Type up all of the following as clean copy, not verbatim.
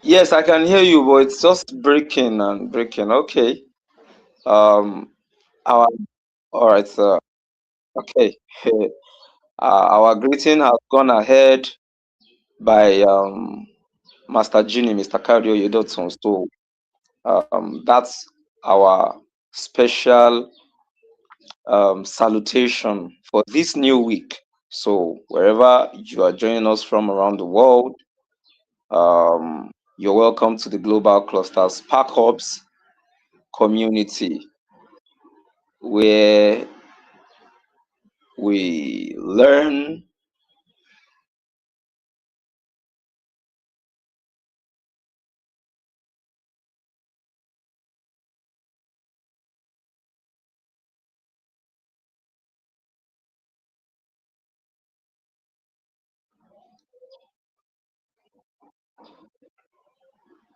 Yes, I can hear you, but it's just breaking and breaking. Okay. Um, our all right, sir. Okay. Our greeting has gone ahead by Master Genie, Mr. Cardio Yedotun. So that's our special salutation for this new week. So wherever you are joining us from around the world, you're welcome to the Global Cluster Spark Hubs community where we learn.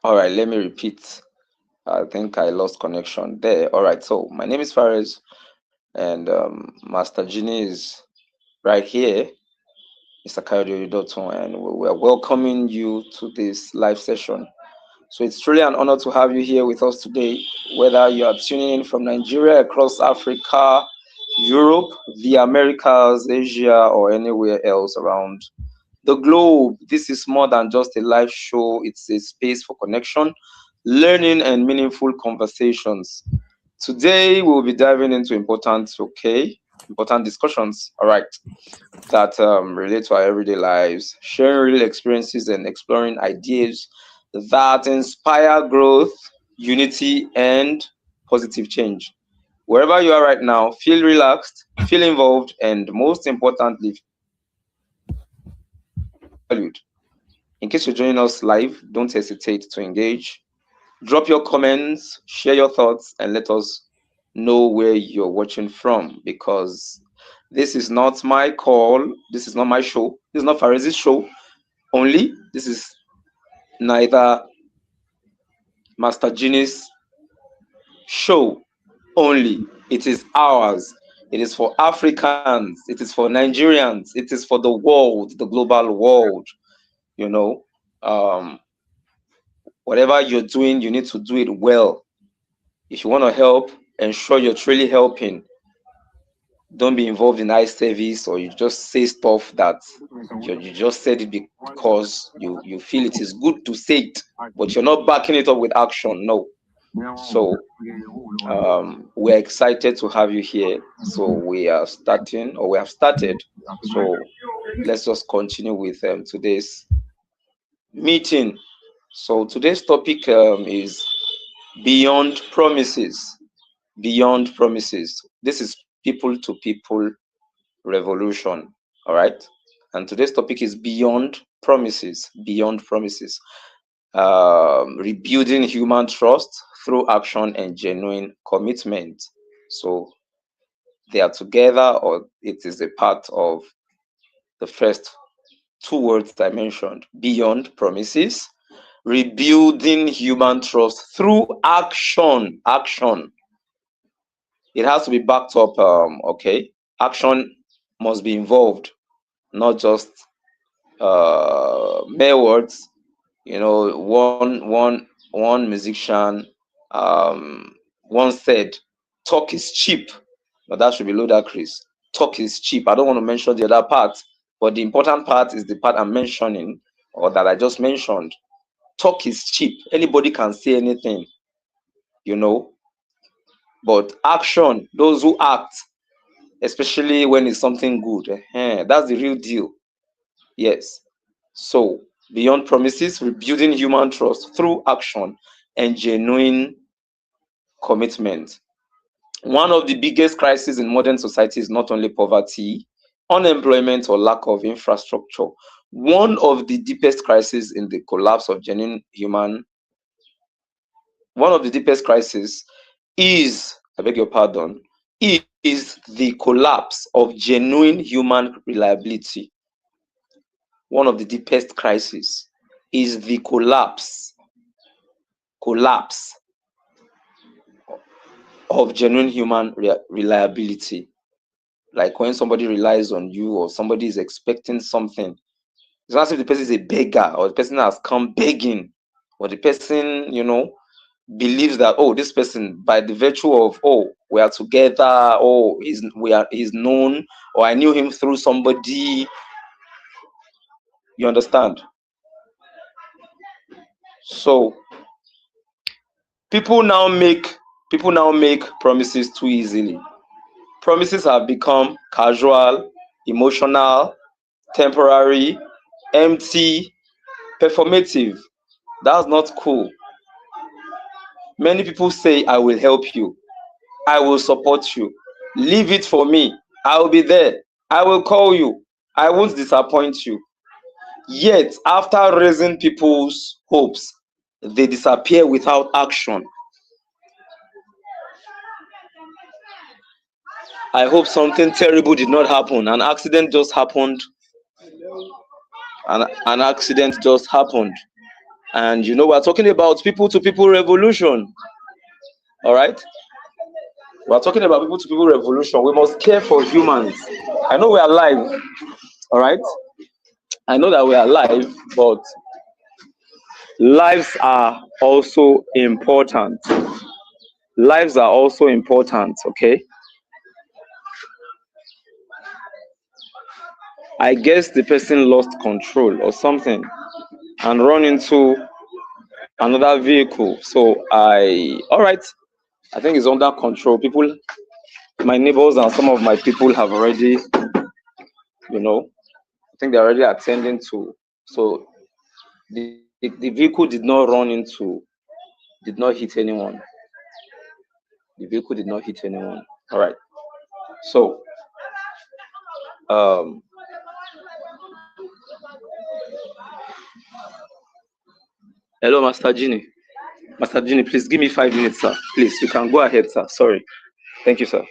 All right, let me repeat. I think I lost connection there. All right, so my name is Fares, and Master Genie is right here, Mr. Kayode Dotun, and we're welcoming you to this live session. So it's truly an honor to have you here with us today, whether you are tuning in from Nigeria, across Africa, Europe, the Americas, Asia, or anywhere else around the globe. This is more than just a live show, it's a space for connection, learning, and meaningful conversations. Today, we'll be diving into important discussions, all right, that relate to our everyday lives, sharing real experiences and exploring ideas that inspire growth, unity, and positive change. Wherever you are right now, feel relaxed, feel involved, and most importantly, valued. In case you're joining us live, don't hesitate to engage. Drop your comments, share your thoughts, and let us know where you're watching from because this is not my call. This is not my show. This is not Fariz's show only. This is neither Master Genie's show only. It is ours. It is for Africans. It is for Nigerians. It is for the world, the global world. You know, um, whatever you're doing, you need to do it well. If you want to help, ensure you're truly helping. Don't be involved in eye service or you just say stuff that you just said it because you feel it is good to say it, but you're not backing it up with action. No. So we're excited to have you here. So we are starting, or we have started. So let's just continue with today's meeting. So today's topic is beyond promises. Beyond promises. This is people to people revolution. All right. And today's topic is beyond promises. Beyond promises. Rebuilding human trust through action and genuine commitment. So they are together, or it is a part of the first two words I mentioned: beyond promises, rebuilding human trust through action. Action. It has to be backed up. Okay. Action must be involved, not just mere words. You know, one musician once said, "Talk is cheap." But that should be ludicrous. Talk is cheap. I don't want to mention the other part, but the important part is the part I'm mentioning, or that I just mentioned. Talk is cheap. Anybody can say anything, you know. But action, those who act, especially when it's something good, that's the real deal. Yes. So, beyond promises, rebuilding human trust through action and genuine commitment. One of the biggest crises in modern society is not only poverty, unemployment, or lack of infrastructure. One of the deepest crises in the collapse of genuine human, one of the deepest crises is, I beg your pardon, is the collapse of genuine human reliability. One of the deepest crises is the collapse of genuine human reliability. Like when somebody relies on you or somebody is expecting something, it's not as if the person is a beggar or the person has come begging but the person, believes that, oh, this person, by the virtue of, oh, we are together, oh, he's known, or I knew him through somebody. You understand? So people now make promises too easily. Promises have become casual, emotional, temporary, empty, performative. That's not cool. Many people say, I will help you, I will support you, leave it for me, I will be there, I will call you, I won't disappoint you. Yet, after raising people's hopes, they disappear without action. I hope something terrible did not happen. An accident just happened. An accident just happened. And we're talking about people to people revolution. All right? We're talking about people to people revolution. We must care for humans. I know we are alive. All right? I know that we are alive, but lives are also important. Lives are also important, okay? I guess the person lost control or something and run into another vehicle. So all right, I think it's under control. People, my neighbors and some of my people have already, I think they're already attending to. So the vehicle did not hit anyone. The vehicle did not hit anyone. All right. So, um, hello, Master Genie. Master Genie, please give me 5 minutes, sir. Please, you can go ahead, sir. Sorry. Thank you, sir.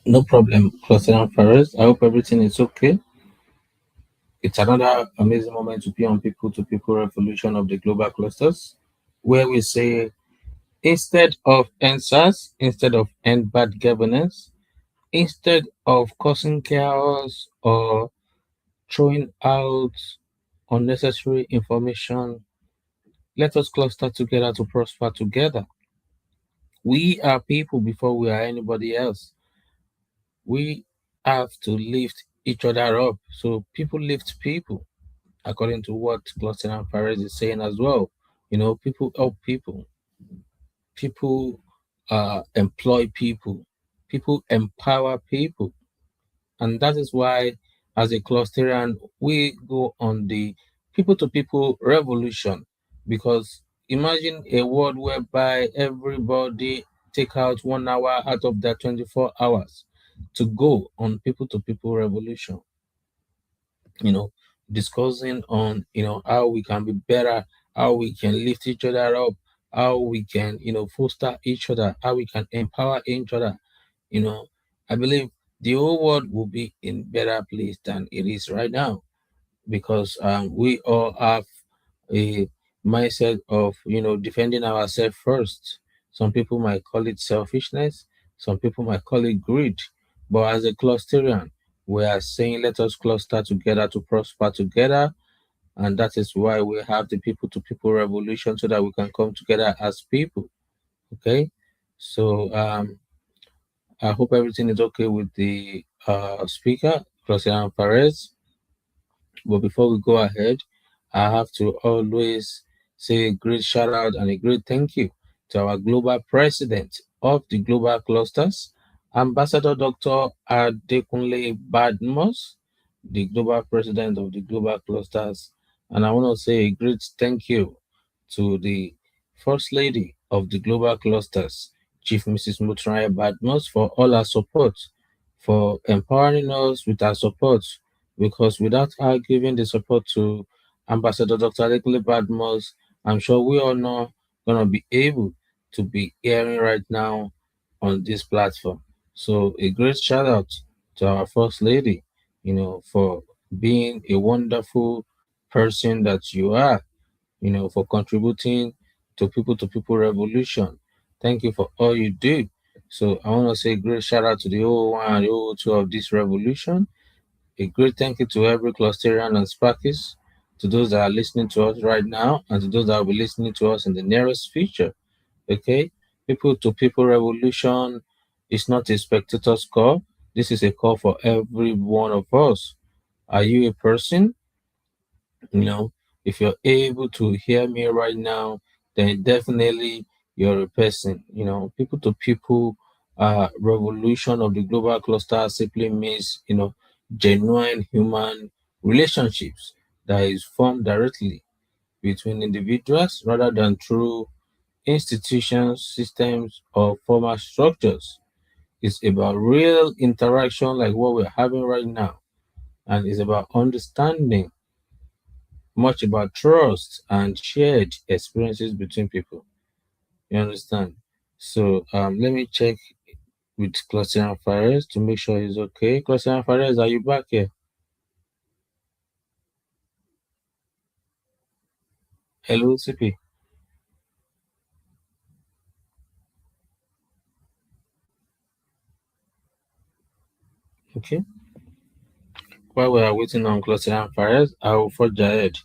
No problem, Cluster Perez. I hope everything is okay. It's another amazing moment to be on People to People Revolution of the Global Clusters, where we say instead of answers, instead of end bad governance, instead of causing chaos or throwing out unnecessary information, let us cluster together to prosper together. We are people before we are anybody else. We have to lift each other up. So people lift people, according to what Cluster and Perez is saying as well. People help people, people employ people, people empower people. And that is why, as a clusterian, we go on the people to people revolution. Because imagine a world whereby everybody take out 1 hour out of their 24 hours to go on people to people revolution, you know, discussing on, how we can be better, how we can lift each other up, how we can, foster each other, how we can empower each other. you know, I believe the whole world will be in better place than it is right now, because we all have a mindset of defending ourselves first. Some people might call it selfishness, some people might call it greed, but as a clusterian, we are saying let us cluster together to prosper together, and that is why we have the people to people revolution, so that we can come together as people. Okay, so I hope everything is okay with the speaker, Christian Perez. But before we go ahead, I have to always say a great shout out and a great thank you to our global president of the global clusters, Ambassador Dr. Adekunle Badmos, the global president of the global clusters. And I want to say a great thank you to the first lady of the global clusters, Chief Mrs. Mutraya Badmos, for all her support, for empowering us with her support, because without her giving the support to Ambassador Dr. Adekunle Badmos, I'm sure we are not going to be able to be hearing right now on this platform. So a great shout out to our first lady, for being a wonderful person that you are, for contributing to people revolution. Thank you for all you do. So I want to say a great shout out to the O1 and the O2 of this revolution. A great thank you to every Clusterian and Sparkies, to those that are listening to us right now, and to those that will be listening to us in the nearest future. Okay? People to people revolution is not a spectator's call. This is a call for every one of us. Are you a person? You know, if you're able to hear me right now, then definitely you're a person. People to people revolution of the global cluster simply means, genuine human relationships that is formed directly between individuals rather than through institutions, systems, or formal structures. It's about real interaction like what we're having right now, and it's about understanding, much about trust and shared experiences between people. You understand? So let me check with Christian Fares to make sure he's okay. Christian Fares, are you back here? Hello, CP. Okay. While we are waiting on Christian Fares, I will forge ahead.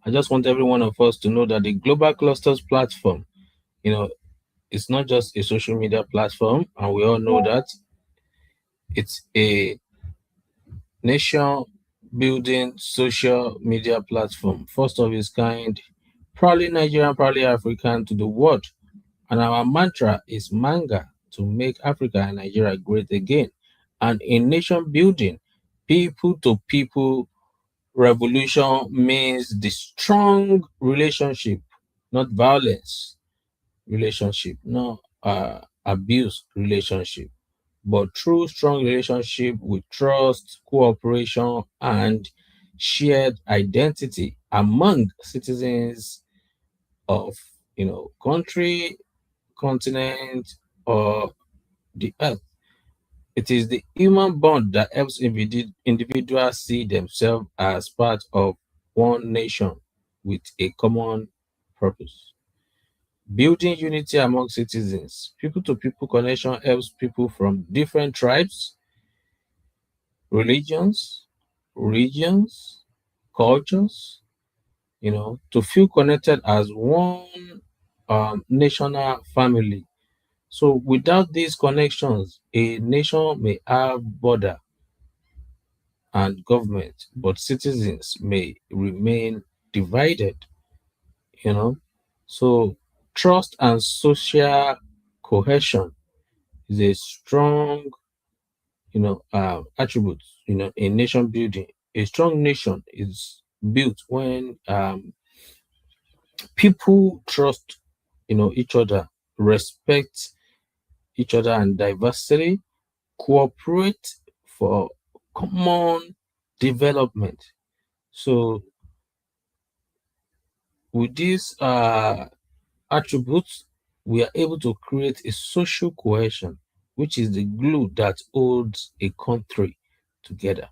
I just want every one of us to know that the Global Clusters platform, you know, it's not just a social media platform, and we all know that it's a nation building social media platform, first of its kind, proudly Nigerian, proudly African to the world. And our mantra is manga to make Africa and Nigeria great again. And in nation building, people to people revolution means the strong relationship, not violence relationship, not abuse relationship, but true strong relationship with trust, cooperation, and shared identity among citizens of country, continent, or the earth. It is the human bond that helps individuals see themselves as part of one nation with a common purpose. Building unity among citizens. People to people connection helps people from different tribes, religions, regions, cultures, to feel connected as one national family. So without these connections, a nation may have border and government, but citizens may remain divided, you know. So trust and social cohesion is a strong, attribute, in nation building. A strong nation is built when people trust, each other, respect each other and diversity, cooperate for common development. So with these attributes, we are able to create a social cohesion, which is the glue that holds a country together.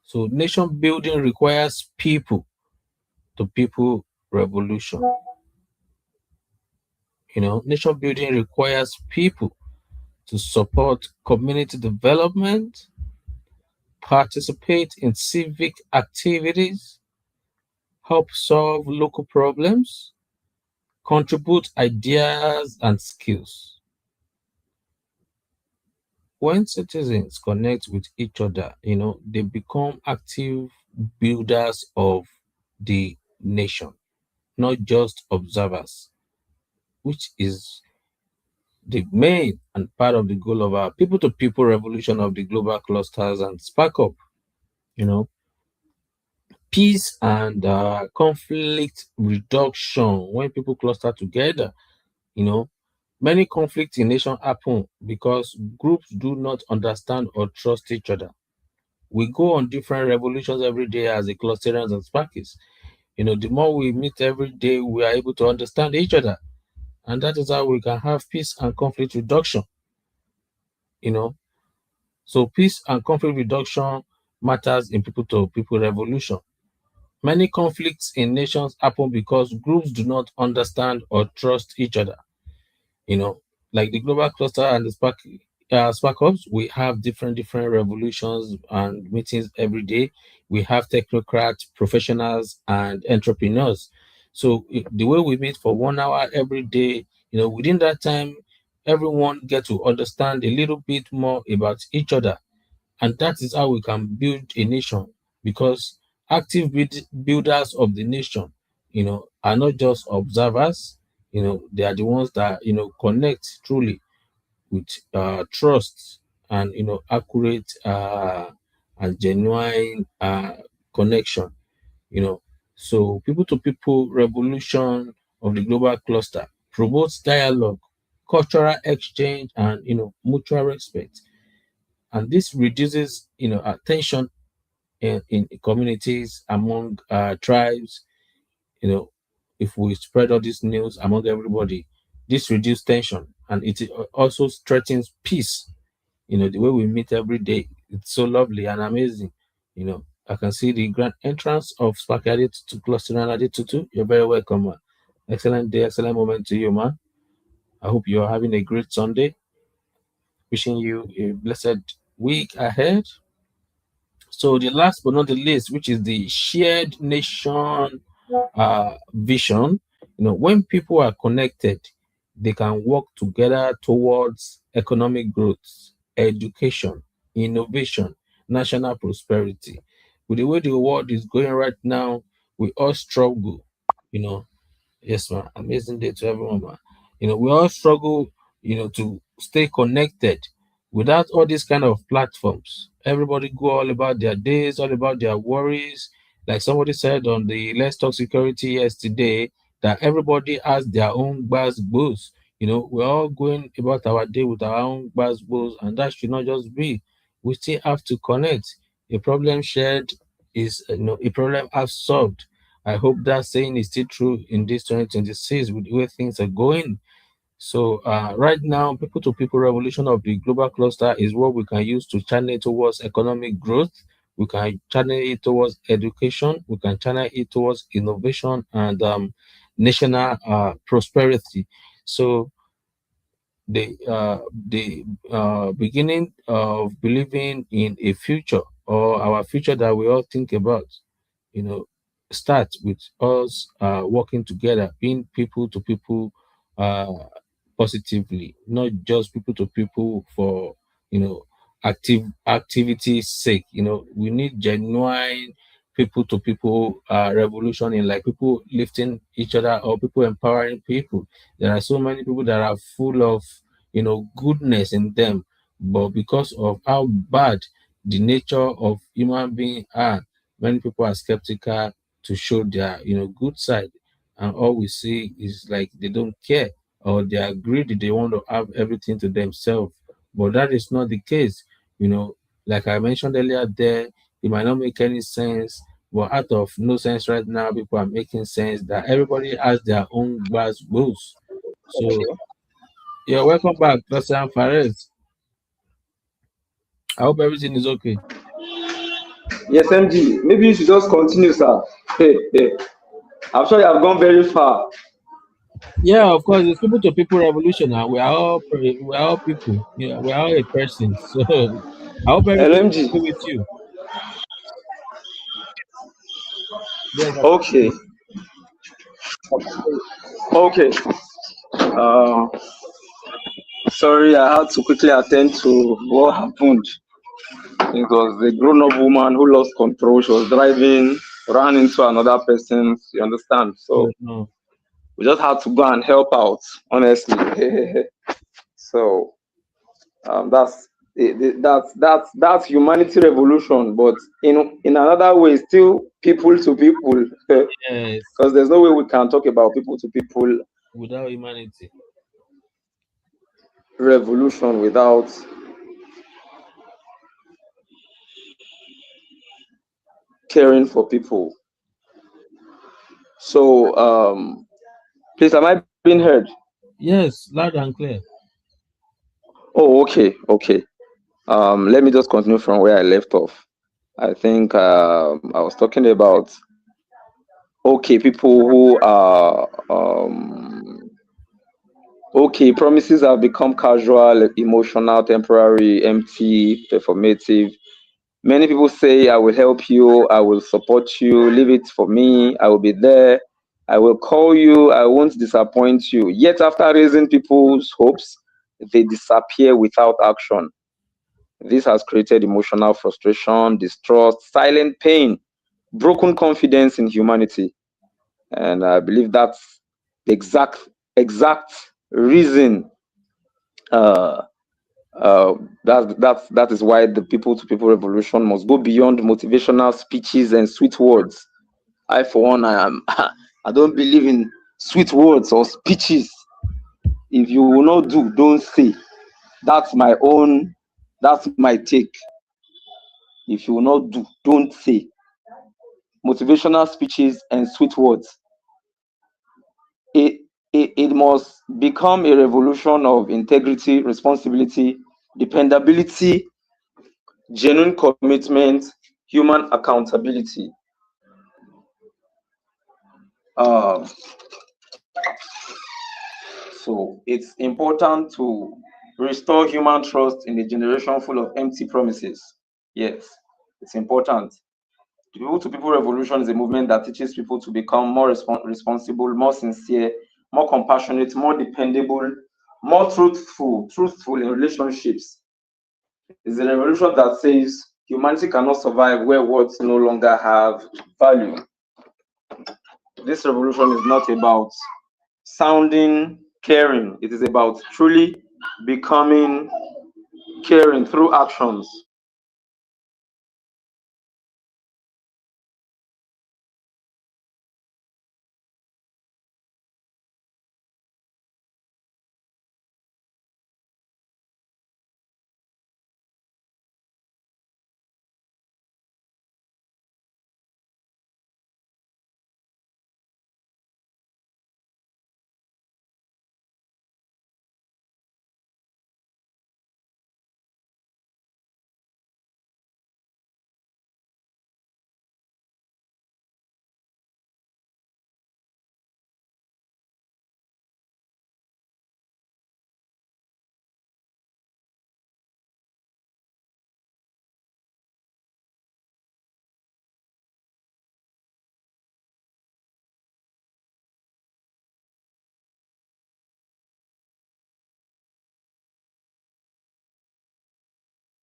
So nation building requires people to people revolution. Nation building requires people to support community development, participate in civic activities, help solve local problems, contribute ideas and skills. When citizens connect with each other, they become active builders of the nation, not just observers, which is the main and part of the goal of our people to people revolution of the global clusters and spark up, you know, peace and conflict reduction. When people cluster together, you know, many conflicts in nations happen because groups do not understand or trust each other. We go on different revolutions every day as the clusterers and sparkies. The more we meet every day, we are able to understand each other. And that is how we can have peace and conflict reduction. You know, so peace and conflict reduction matters in people to people revolution. Many conflicts in nations happen because groups do not understand or trust each other. You know, like the global cluster and the Spark Hubs, we have different revolutions and meetings every day. We have technocrats, professionals, and entrepreneurs. So the way we meet for 1 hour every day, within that time, everyone get to understand a little bit more about each other, and that is how we can build a nation. Because active builders of the nation, are not just observers. They are the ones that connect truly with trust and accurate and genuine connection. you know so people to people revolution of the global cluster promotes dialogue, cultural exchange, and mutual respect. And this reduces tension in communities, among tribes. If we spread all this news among everybody, this reduces tension, and it also strengthens peace. The way we meet every day, it's so lovely and amazing. I can see the grand entrance of Spaghetti to Cluster and Adetutu. You're very welcome, man. Excellent day, excellent moment to you, man. I hope you're having a great Sunday. Wishing you a blessed week ahead. So the last but not the least, which is the shared nation vision. When people are connected, they can work together towards economic growth, education, innovation, national prosperity. With the way the world is going right now, we all struggle. You know, Yes, man. Amazing day to everyone, man. We all struggle, to stay connected without all these kind of platforms. Everybody go all about their days, all about their worries. Like somebody said on the Let's Talk Security yesterday, that everybody has their own buzz boost. We're all going about our day with our own buzz boost, and that should not just be. We still have to connect. A problem shared is, a problem half solved. I hope that saying is still true in this 2026 with the way things are going. So right now, people to people revolution of the global cluster is what we can use to channel it towards economic growth. We can channel it towards education. We can channel it towards innovation and national prosperity. So the beginning of believing in a future, or our future that we all think about, you know, start with us working together, being people to people uh, positively, not just people to people for you know activity's sake. We need genuine people to people revolution, in like people lifting each other or people empowering people. There are so many people that are full of goodness in them, but because of how bad the nature of human being are, many people are skeptical to show their good side, and all we see is like they don't care, or they are greedy, they want to have everything to themselves. But that is not the case. you know like I mentioned earlier there, it might not make any sense, but out of no sense right now, people are making sense that everybody has their own buzz boost. So Okay. yeah, welcome back, Dr. Fares. I hope everything is okay. Yes, MG. Maybe you should just continue, sir. Hey, hey. I'm sure you have gone very far. Yeah, of course, it's people to people revolution, and we are all people. We are all a person. So I hope everything is LMG. okay with you. Yes, I can hear Okay. you. Okay. Uh, Sorry, I had to quickly attend to what happened. It was a grown-up woman who lost control. She was driving, ran into another person. You understand? Oh, So no. we just had to go and help out. Honestly. So that's that's humanity revolution, but in another way, still people to people. Yes, Because there's no way we can talk about people to people without humanity. revolution without caring for people. So please, am I being heard? Yes, loud and clear. Oh, okay, okay. Let me just continue from where I left off. I think I was talking about, okay, people who are Okay, promises have become casual, emotional, temporary, empty, performative. Many people say, I will help you, I will support you, leave it for me, I will be there, I will call you, I won't disappoint you. Yet, after raising people's hopes, they disappear without action. This has created emotional frustration, distrust, silent pain, broken confidence in humanity. And I believe that's the exact reason uh, Uh, that is why the people to people revolution must go beyond motivational speeches and sweet words. I, for one, I am I don't believe in sweet words or speeches. If you will not do, don't say. That's my own. That's my take. If you will not do, don't say. Motivational speeches and sweet words. It it must become a revolution of integrity, responsibility, dependability, genuine commitment, human accountability. Um, so it's important to restore human trust in a generation full of empty promises. Yes, it's important. The People to People Revolution is a movement that teaches people to become more responsible, more sincere, more compassionate, more dependable, more truthful in relationships. It's a revolution that says humanity cannot survive where words no longer have value. This revolution is not about sounding caring, it is about truly becoming caring through actions.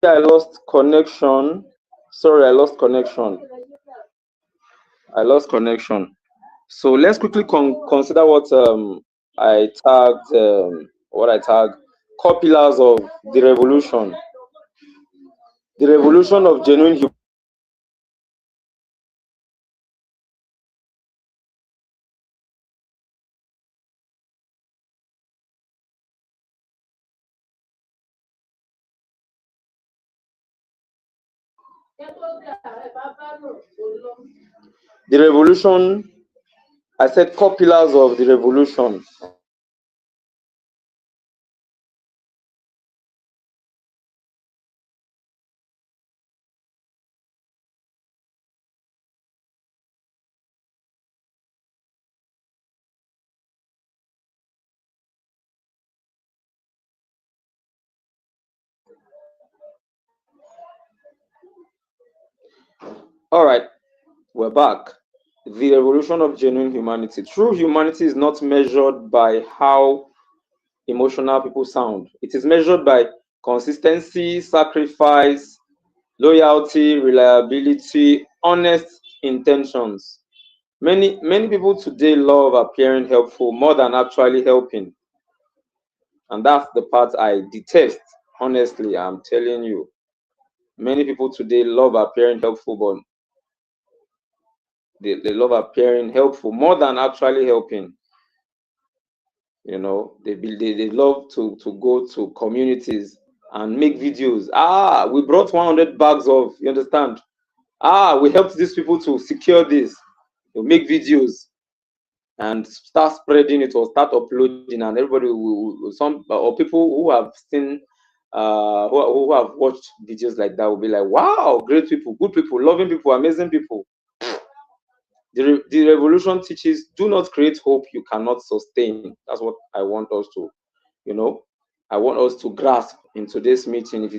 I lost connection. Sorry, I lost connection. I lost connection. So let's quickly consider what I tagged core pillars of the revolution. The revolution of genuine human. The revolution, I said core pillars of the revolution. All right, we're back. The revolution of genuine humanity. True humanity is not measured by how emotional people sound. It is measured by consistency, sacrifice, loyalty, reliability, honest intentions. Many people today love appearing helpful more than actually helping. And that's the part I detest. Honestly, I'm telling you. Many people today love appearing helpful, but they love appearing helpful more than actually helping. They love to go to communities and make videos. We brought 100 bags of, you understand, we helped these people to secure this. You make videos and start spreading it or start uploading, and everybody some or people who have seen who have watched videos like that will be like, wow, great people, good people, loving people, amazing people. The revolution teaches, do not create hope you cannot sustain. That's what I want us to you know, I want us to grasp in today's meeting. If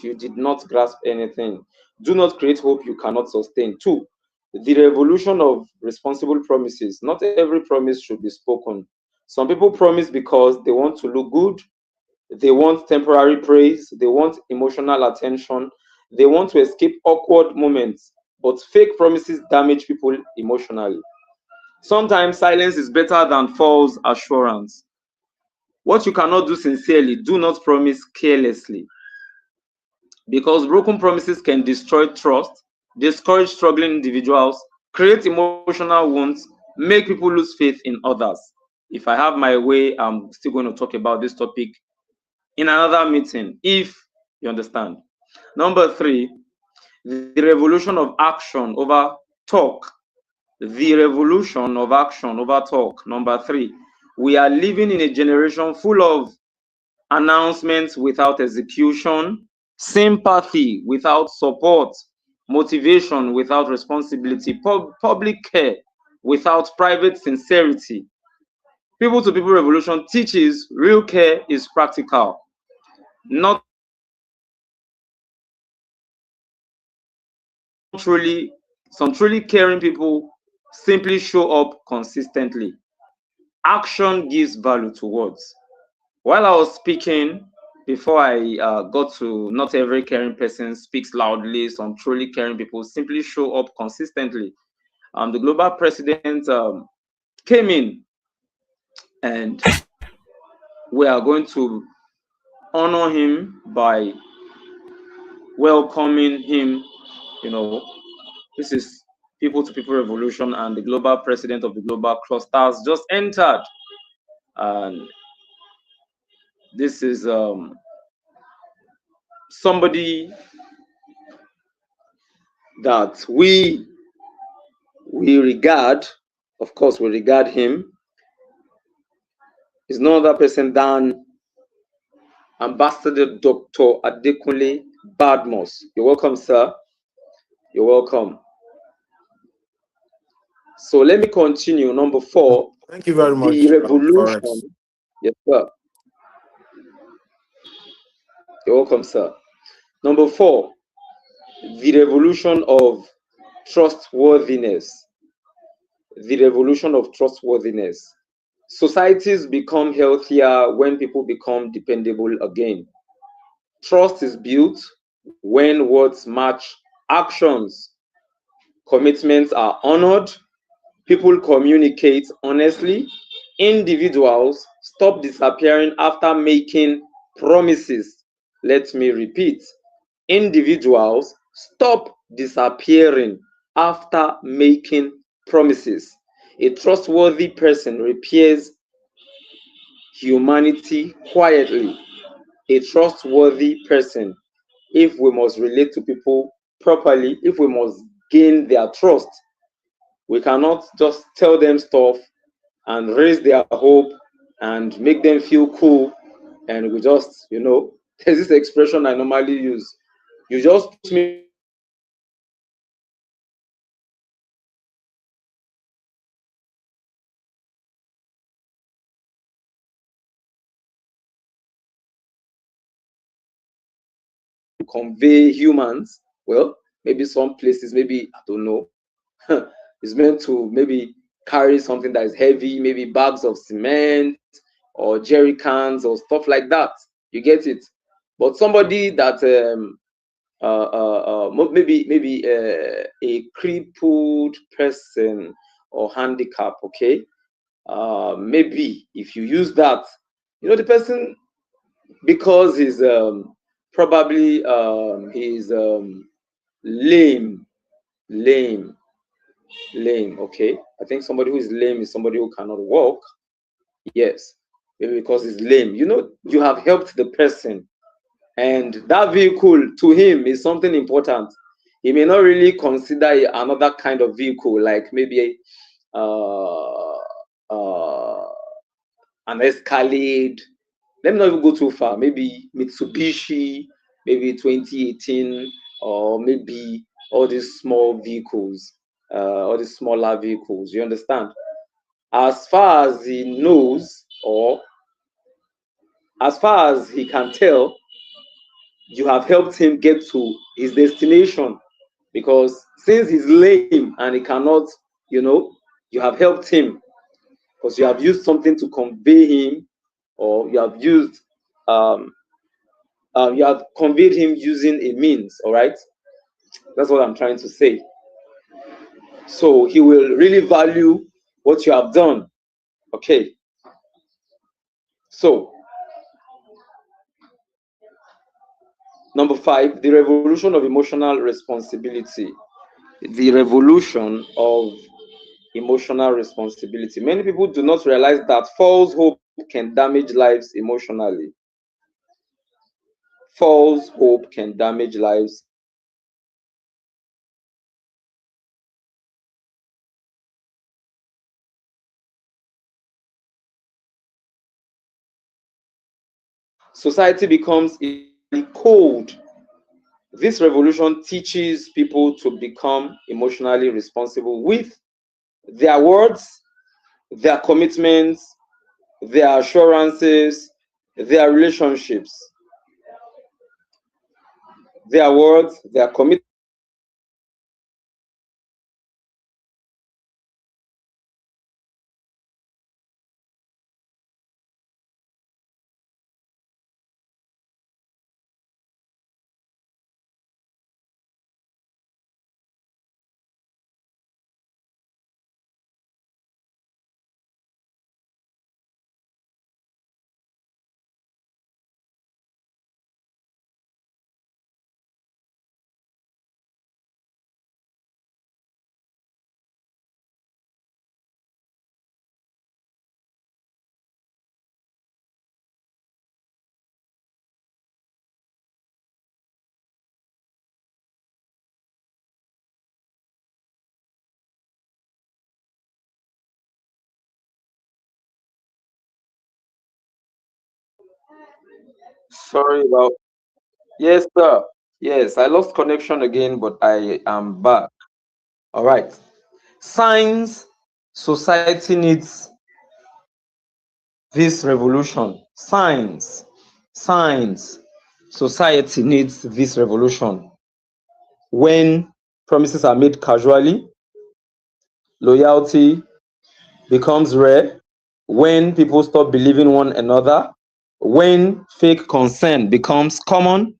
you did not grasp anything, do not create hope you cannot sustain. Two, the revolution of responsible promises. Not every promise should be spoken. Some people promise because they want to look good, they want temporary praise, they want emotional attention, they want to escape awkward moments. But fake promises damage people emotionally. Sometimes silence is better than false assurance. What you cannot do sincerely, do not promise carelessly, because broken promises can destroy trust, discourage struggling individuals, create emotional wounds, make people lose faith in others. If I have my way, I'm still going to talk about this topic in another meeting, if you understand. Number three, the revolution of action over talk. The revolution of action over talk. Number three, we are living in a generation full of announcements without execution, sympathy without support, motivation without responsibility, public care without private sincerity. People to people revolution teaches real care is practical, not truly, some truly caring people simply show up consistently. Action gives value to words. While I was speaking, before I got to not every caring person speaks loudly, some truly caring people simply show up consistently. The global president came in, and we are going to honor him by welcoming him. You know, this is People to People Revolution, and the global president of the global clusters just entered. And this is somebody that we regard, of course, we regard him. Is no other person than Ambassador Dr. Adekunle Badmus. You're welcome, sir. You're welcome. So let me continue. Number four. Thank you very much. The revolution. Yes, sir. You're welcome, sir. Number four, the revolution of trustworthiness. The revolution of trustworthiness. Societies become healthier when people become dependable again. Trust is built when words match actions. Commitments are honored. People communicate honestly. Individuals stop disappearing after making promises. Let me repeat. Individuals stop disappearing after making promises. A trustworthy person repairs humanity quietly. A trustworthy person, if we must relate to people properly, if we must gain their trust, we cannot just tell them stuff and raise their hope and make them feel cool. And we just, there's this expression I normally use. You just put me on the phone with somebody to convey humans. Well, maybe some places, maybe, I don't know, it's meant to maybe carry something that is heavy, maybe bags of cement or jerry cans or stuff like that. You get it? But somebody that maybe a crippled person or handicap, okay? Maybe if you use that, the person, because he's probably he's lame, lame, lame. Okay, I think somebody who is lame is somebody who cannot walk. Yes, maybe because he's lame. You have helped the person, and that vehicle to him is something important. He may not really consider another kind of vehicle, like maybe uh, uh, an Escalade. Let me not even go too far. Maybe Mitsubishi, maybe 2018, or maybe all these small vehicles, all these smaller vehicles. You understand? As far as he knows, or as far as he can tell, you have helped him get to his destination, because since he's lame and he cannot, you have helped him because you have used something to convey him, or um, you have conveyed him using a means. All right, that's what I'm trying to say. So he will really value what you have done. Okay. So number 5, the revolution of emotional responsibility. The revolution of emotional responsibility. Many people do not realize that false hope can damage lives emotionally. False hope can damage lives. Society becomes cold. This revolution teaches people to become emotionally responsible with their words, their commitments, their assurances, their relationships. Their words, their commitments. Sorry about. Yes, sir. Yes, I lost connection again, but I am back. All right. Signs society needs this revolution. Signs society needs this revolution. When promises are made casually, loyalty becomes rare. When people stop believing one another, when fake concern becomes common,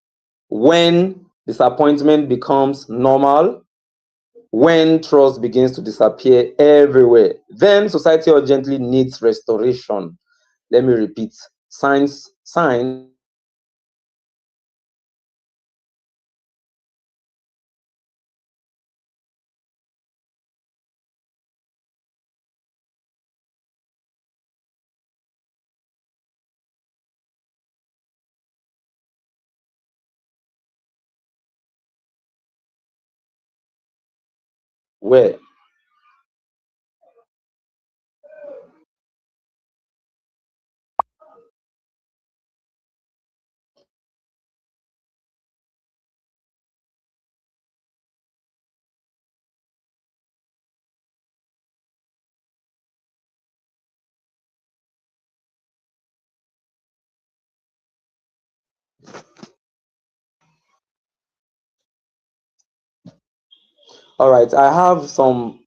when disappointment becomes normal, when trust begins to disappear everywhere, then society urgently needs restoration. Let me repeat. Signs where. All right, I have some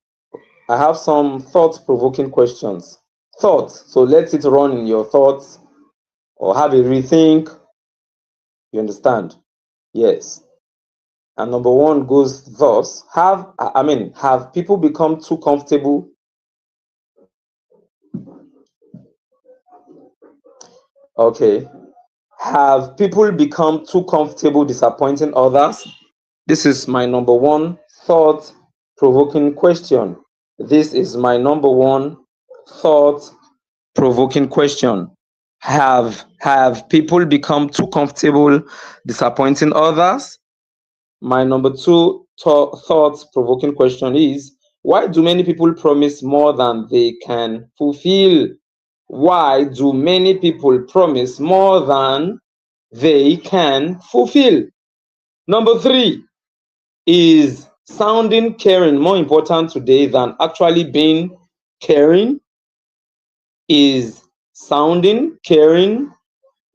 thought-provoking questions. Thoughts. So let it run in your thoughts or have a rethink. You understand? Yes. And number 1 goes thus. Have people become too comfortable? Okay. Have people become too comfortable disappointing others? This is my number 1 thought provoking question. This is my number 1 thought provoking question. Have people become too comfortable disappointing others? My number 2 thought provoking question is, why do many people promise more than they can fulfill? Why do many people promise more than they can fulfill? Number 3, is sounding caring more important today than actually being caring? Is sounding caring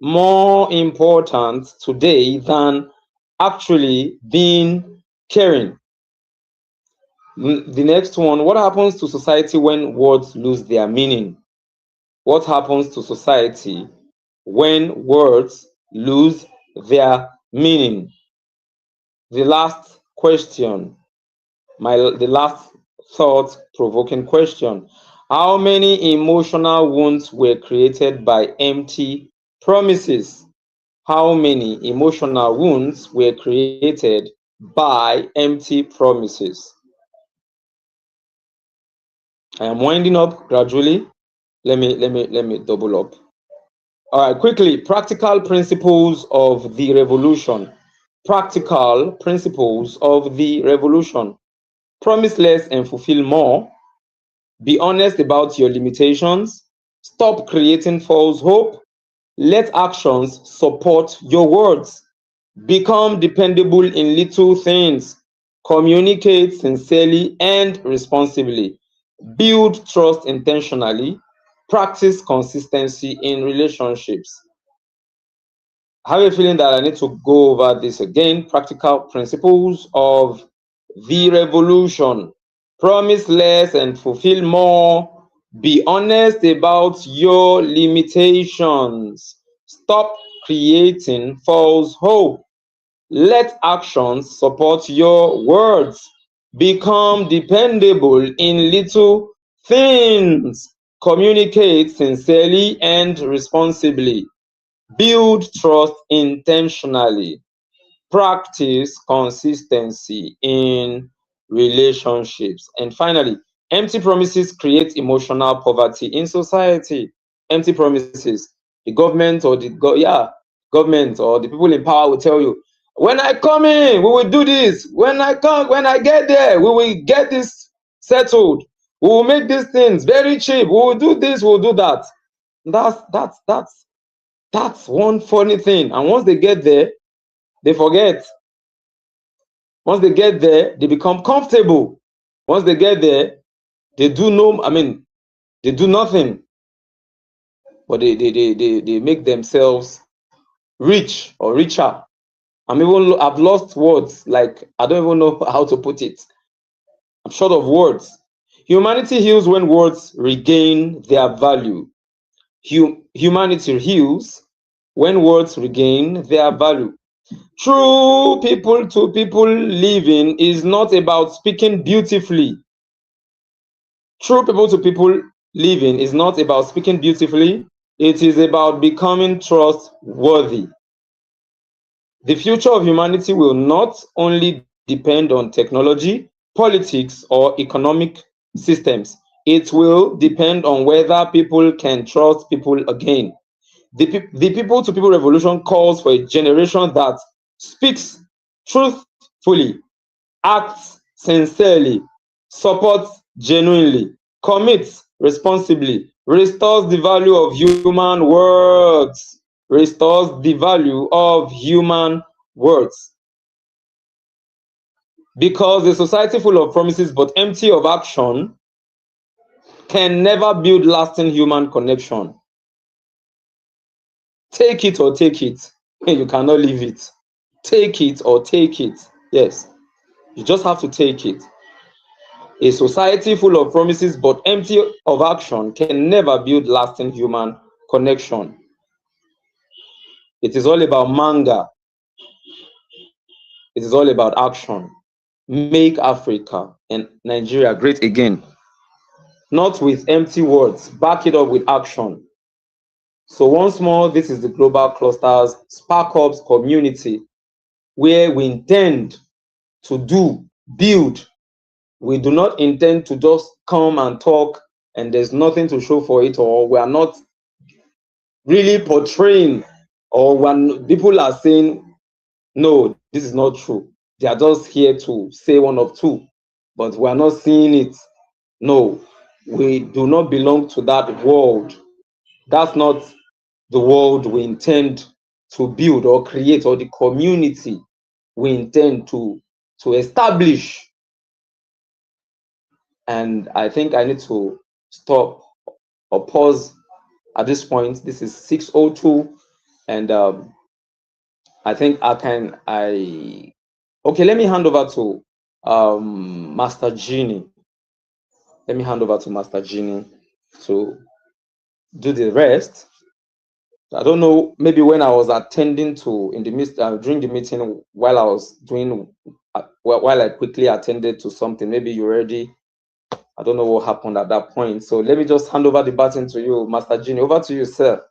more important today than actually being caring. The next one, what happens to society when words lose their meaning? What happens to society when words lose their meaning? The last question, the last thought-provoking question. How many emotional wounds were created by empty promises? How many emotional wounds were created by empty promises? I am winding up gradually. Let me double up. All right, quickly, practical principles of the revolution. Practical principles of the revolution. Promise less and fulfill more. Be honest about your limitations. Stop creating false hope. Let actions support your words. Become dependable in little things. Communicate sincerely and responsibly. Build trust intentionally. Practice consistency in relationships. I have a feeling that I need to go over this again. Practical principles of the revolution. Promise less and fulfill more. Be honest about your limitations. Stop creating false hope. Let actions support your words. Become dependable in little things. Communicate sincerely and responsibly. Build trust intentionally. Practice consistency in relationships. And finally, empty promises create emotional poverty in society. Empty promises. The government or government or the people in power will tell you, when I come in, we will do this. When I get there, we will get this settled. We will make these things very cheap. We will do this, we'll do that. That's one funny thing. And once they get there, they forget. Once they get there, they become comfortable. Once they get there, they do nothing. But they make themselves rich or richer. I've lost words. Like, I don't even know how to put it. I'm short of words. Humanity heals when words regain their value. Humanity heals when words regain their value. True people to people living is not about speaking beautifully. True people to people living is not about speaking beautifully. It is about becoming trustworthy. The future of humanity will not only depend on technology, politics, or economic systems. It will depend on whether people can trust people again. The people to people revolution calls for a generation that speaks truthfully, acts sincerely, supports genuinely, commits responsibly, restores the value of human words, restores the value of human words. Because a society full of promises but empty of action can never build lasting human connection. Take it or take it. You cannot leave it. Take it or take it. Yes, you just have to take it. A society full of promises but empty of action can never build lasting human connection. It is all about manga. It is all about action. Make Africa and Nigeria great again. Not with empty words, back it up with action. So once more, this is the Global Clusters Spark Ups community, where we intend to build. We do not intend to just come and talk and there's nothing to show for it, or we are not really portraying, or when people are saying, no, this is not true. They are just here to say one of two, but we are not seeing it. No, we do not belong to that world. That's not the world we intend to build or create, or the community we intend to establish. And I think I need to stop or pause at this point. This is 6:02, And I think okay, let me hand over to Master Genie. Let me hand over to Master Genie to do the rest. I don't know, maybe when I was attending to in the midst during the meeting while I was doing while I quickly attended to something, maybe you already, I don't know what happened at that point. So let me just hand over the baton to you, Master Genie. Over to you, sir.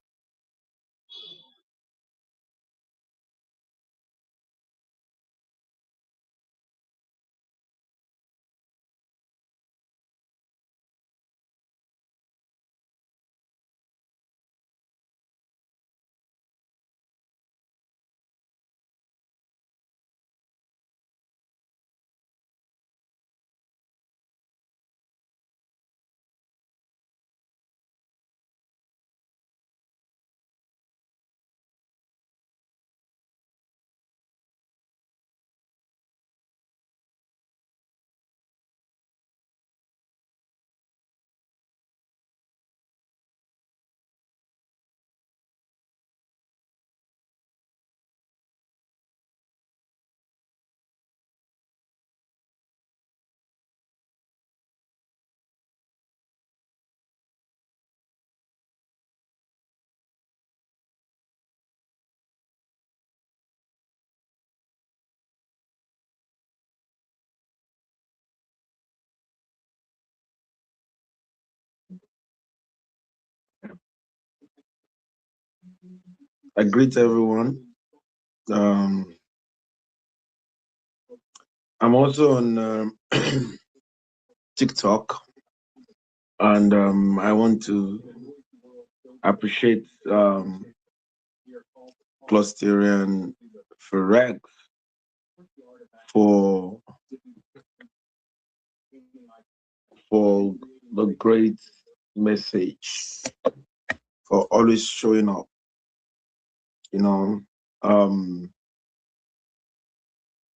I greet everyone. I'm also on TikTok, and I want to appreciate Clusterian Ferrex for the great message, for always showing up. You know,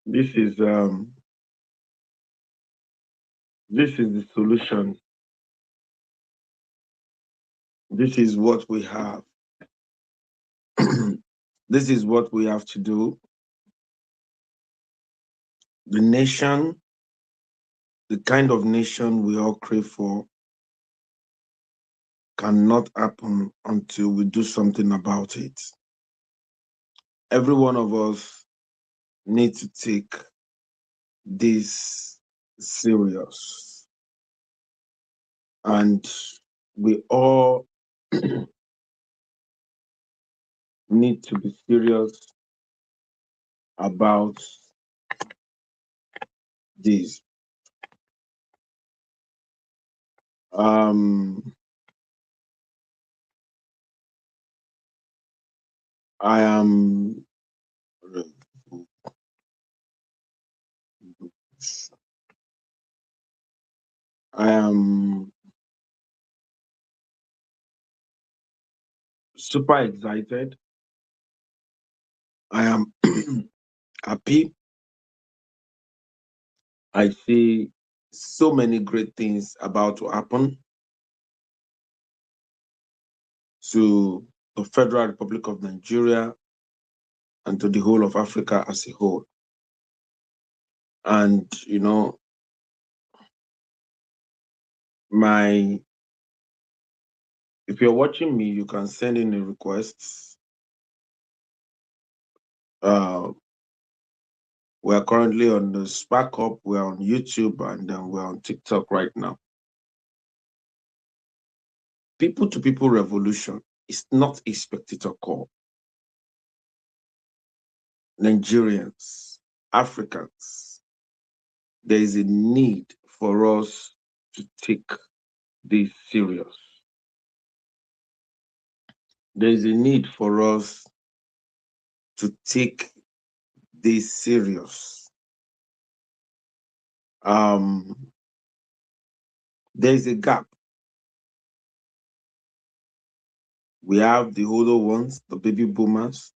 this is the solution. This is what we have. This is what we have to do. The nation, the kind of nation we all crave for, cannot happen until we do something about it. Every one of us need to take this serious, and we all need to be serious about this. I am super excited. I am happy. I see so many great things about to happen to the Federal Republic of Nigeria and to the whole of Africa as a whole. And, you know, if you're watching me, you can send in a request. We're currently on the Spark Up, we're on YouTube, and then we're on TikTok right now. People to people revolution is not a spectator call. Nigerians, Africans, there is a need for us to take this serious. There is a need for us to take this serious. There's a gap. We have the older ones, the baby boomers.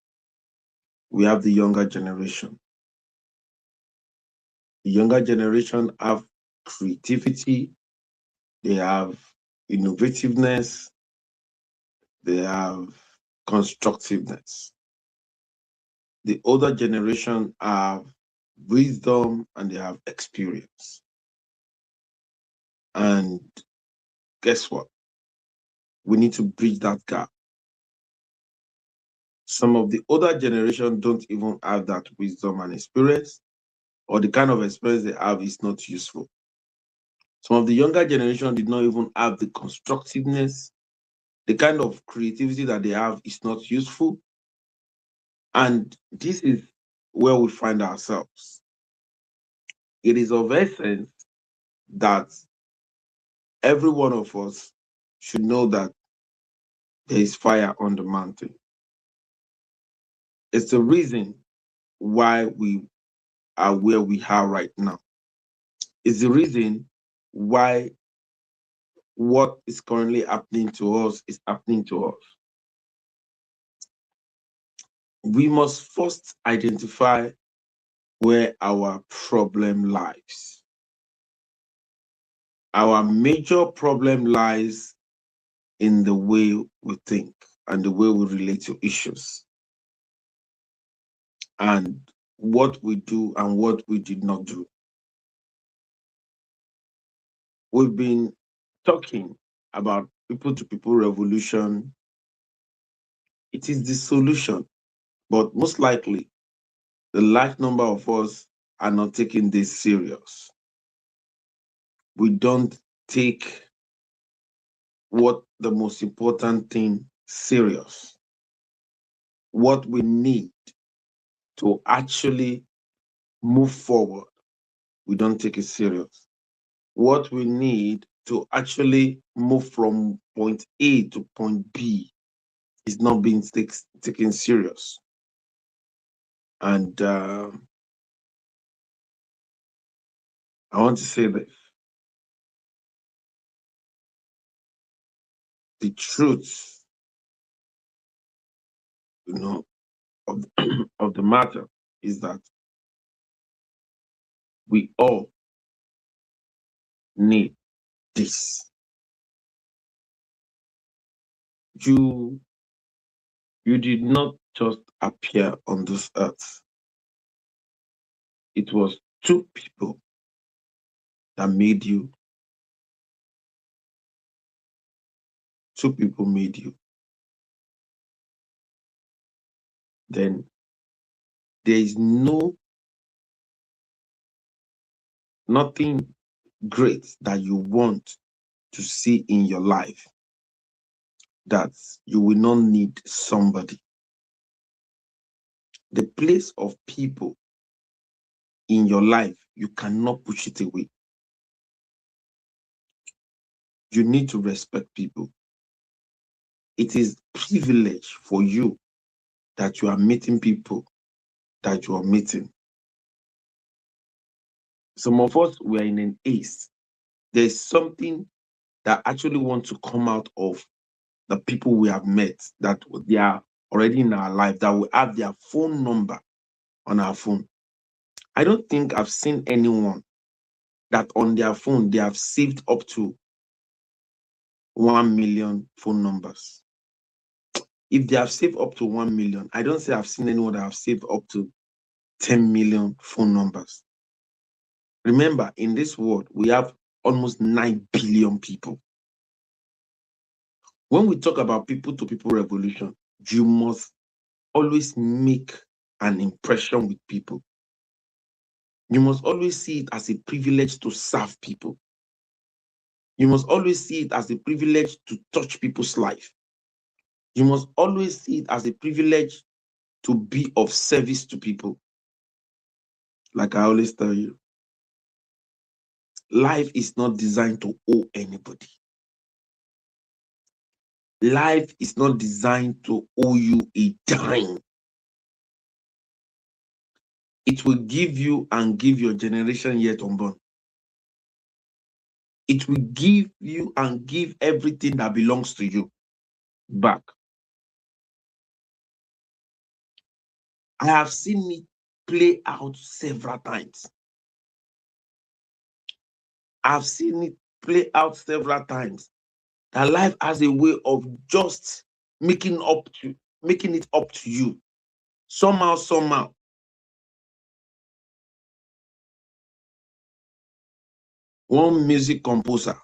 We have the younger generation. The younger generation have creativity, they have innovativeness, they have constructiveness. the older generation have wisdom and they have experience. And guess what? We need to bridge that gap. Some of the older generation don't even have that wisdom and experience, or the kind of experience they have is not useful. Some of the younger generation did not even have the constructiveness. The kind of creativity that they have is not useful. And this is where we find ourselves. It is of essence that every one of us should know that there is fire on the mountain. It's the reason why we are where we are right now. It's the reason why what is currently happening to us is happening to us. We must first identify where our problem lies. Our major problem lies in the way we think and the way we relate to issues, and what we do and what we did not do. We've been talking about people-to-people revolution. It is the solution, but most likely the large number of us are not taking this serious. We don't take what the most important thing serious. What we need to actually move forward, we don't take it serious. What we need to actually move from point A to point B is not being taken serious. And I want to say this. The truth, of, of the matter is that we all need this. You did not just appear on this earth. It was two people that made you. Two people made you. Then there is nothing great that you want to see in your life that you will not need somebody. The place of people in your life, you cannot push it away. You need to respect people. It is privilege for you that you are meeting people that you are meeting. Some of us, we are in an ace. There's something that actually wants to come out of the people we have met, that they are already in our life, that we have their phone number on our phone. I don't think I've seen anyone that on their phone they have saved up to 1 million phone numbers. If they have saved up to 1 million, I don't say I've seen anyone that have saved up to 10 million phone numbers. Remember, in this world, we have almost 9 billion people. When we talk about people-to-people revolution, you must always make an impression with people. You must always see it as a privilege to serve people. You must always see it as a privilege to touch people's life. You must always see it as a privilege to be of service to people. Like I always tell you, life is not designed to owe anybody. Life is not designed to owe you a dime. It will give you and give your generation yet unborn. It will give you and give everything that belongs to you back. I have seen it play out several times. I've seen it play out several times. That life has a way of just making it up to you. Somehow, one music composer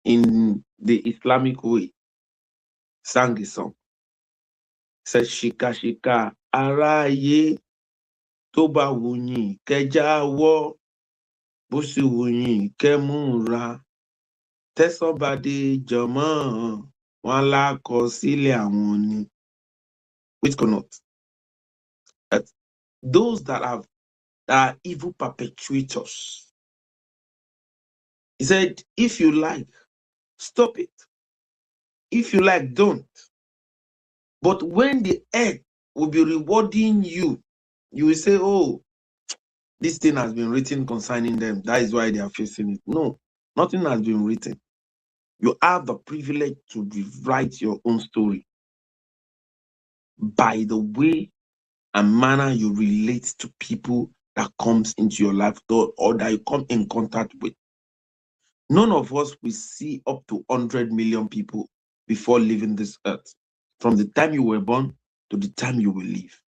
in the Islamic way sang a song. Said, Shika Shika Araye Toba Wunyi Keja Wo Busi Wunyi Kemura Tesobade Jama Wala Kosile Amoni. Which cannot. Those that are evil perpetuators. He said, if you like, stop it. If you like, don't. But when the earth will be rewarding you, you will say, oh, this thing has been written concerning them. That is why they are facing it. No, nothing has been written. You have the privilege to rewrite your own story by the way and manner you relate to people that comes into your life or that you come in contact with. None of us will see up to 100 million people before leaving this earth. From the time you were born to the time you will leave.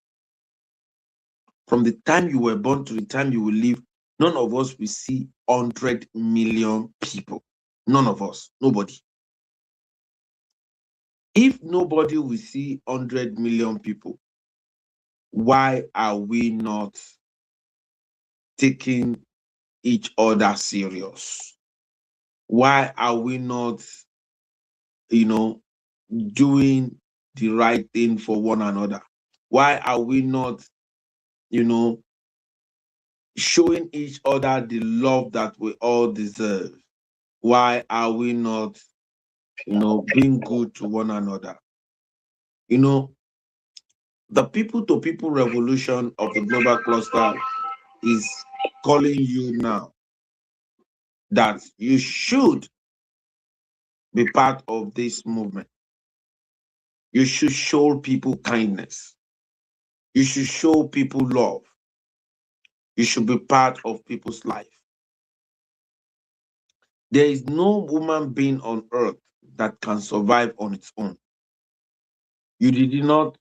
From the time you were born to the time you will leave, none of us will see 100 million people. None of us. Nobody. If nobody will see 100 million people, why are we not taking each other serious? Why are we not, doing the right thing for one another? Why are we not, showing each other the love that we all deserve? Why are we not, being good to one another? The people-to-people revolution of the global cluster is calling you now that you should be part of this movement. You should show people kindness. You should show people love. You should be part of people's life. There is no human being on earth that can survive on its own. You did not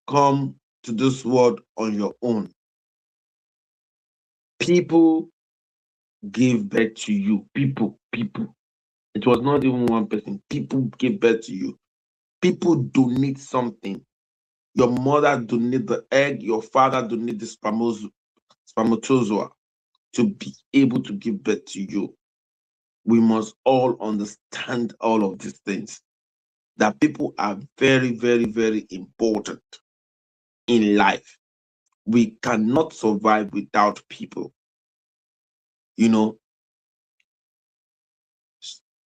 come to this world on your own. People gave birth to you. People. It was not even one person. People gave birth to you. People donate something. Your mother donate the egg. Your father donate the spermatozoa to be able to give birth to you. We must all understand all of these things. That people are very, very, very important in life. We cannot survive without people.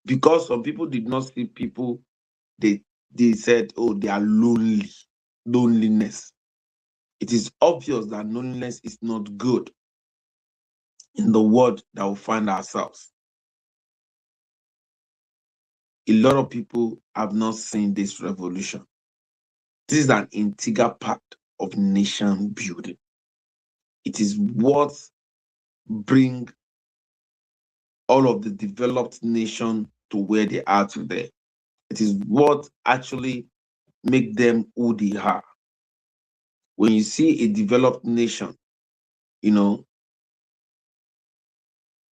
Because some people did not see people, they said, oh, they are lonely. Loneliness. It is obvious that loneliness is not good in the world that we find ourselves. A lot of people have not seen this revolution. This is an integral part of nation building. It is what bring all of the developed nation to where they are today. It is what actually make them who they are. When you see a developed nation, doing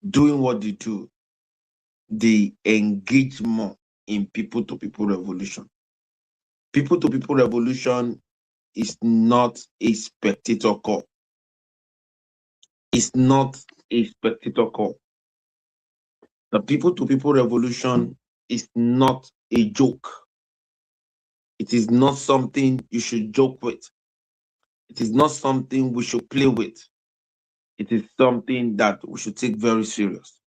what they do, they engage more in people-to-people revolution. People-to-people revolution is not a spectator call. It's not a spectator call. The people-to-people revolution is not a joke. It is not something you should joke with. It is not something we should play with. It is something that we should take very serious.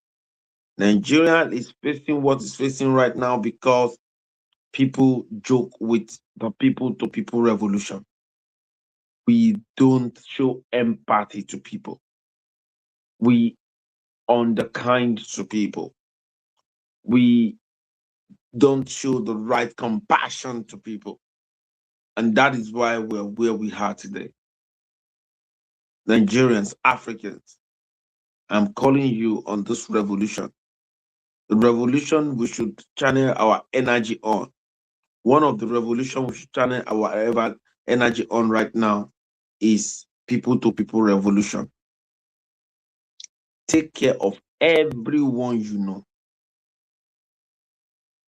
Nigeria is facing what it's facing right now because people joke with the people-to-people revolution. We don't show empathy to people. We unkind to people. We don't show the right compassion to people. And that is why we're where we are today. Nigerians, Africans, I'm calling you on this revolution. The revolution we should channel our energy on. one of the revolution we should channel our energy on right now is people to people revolution. Take care of everyone you know.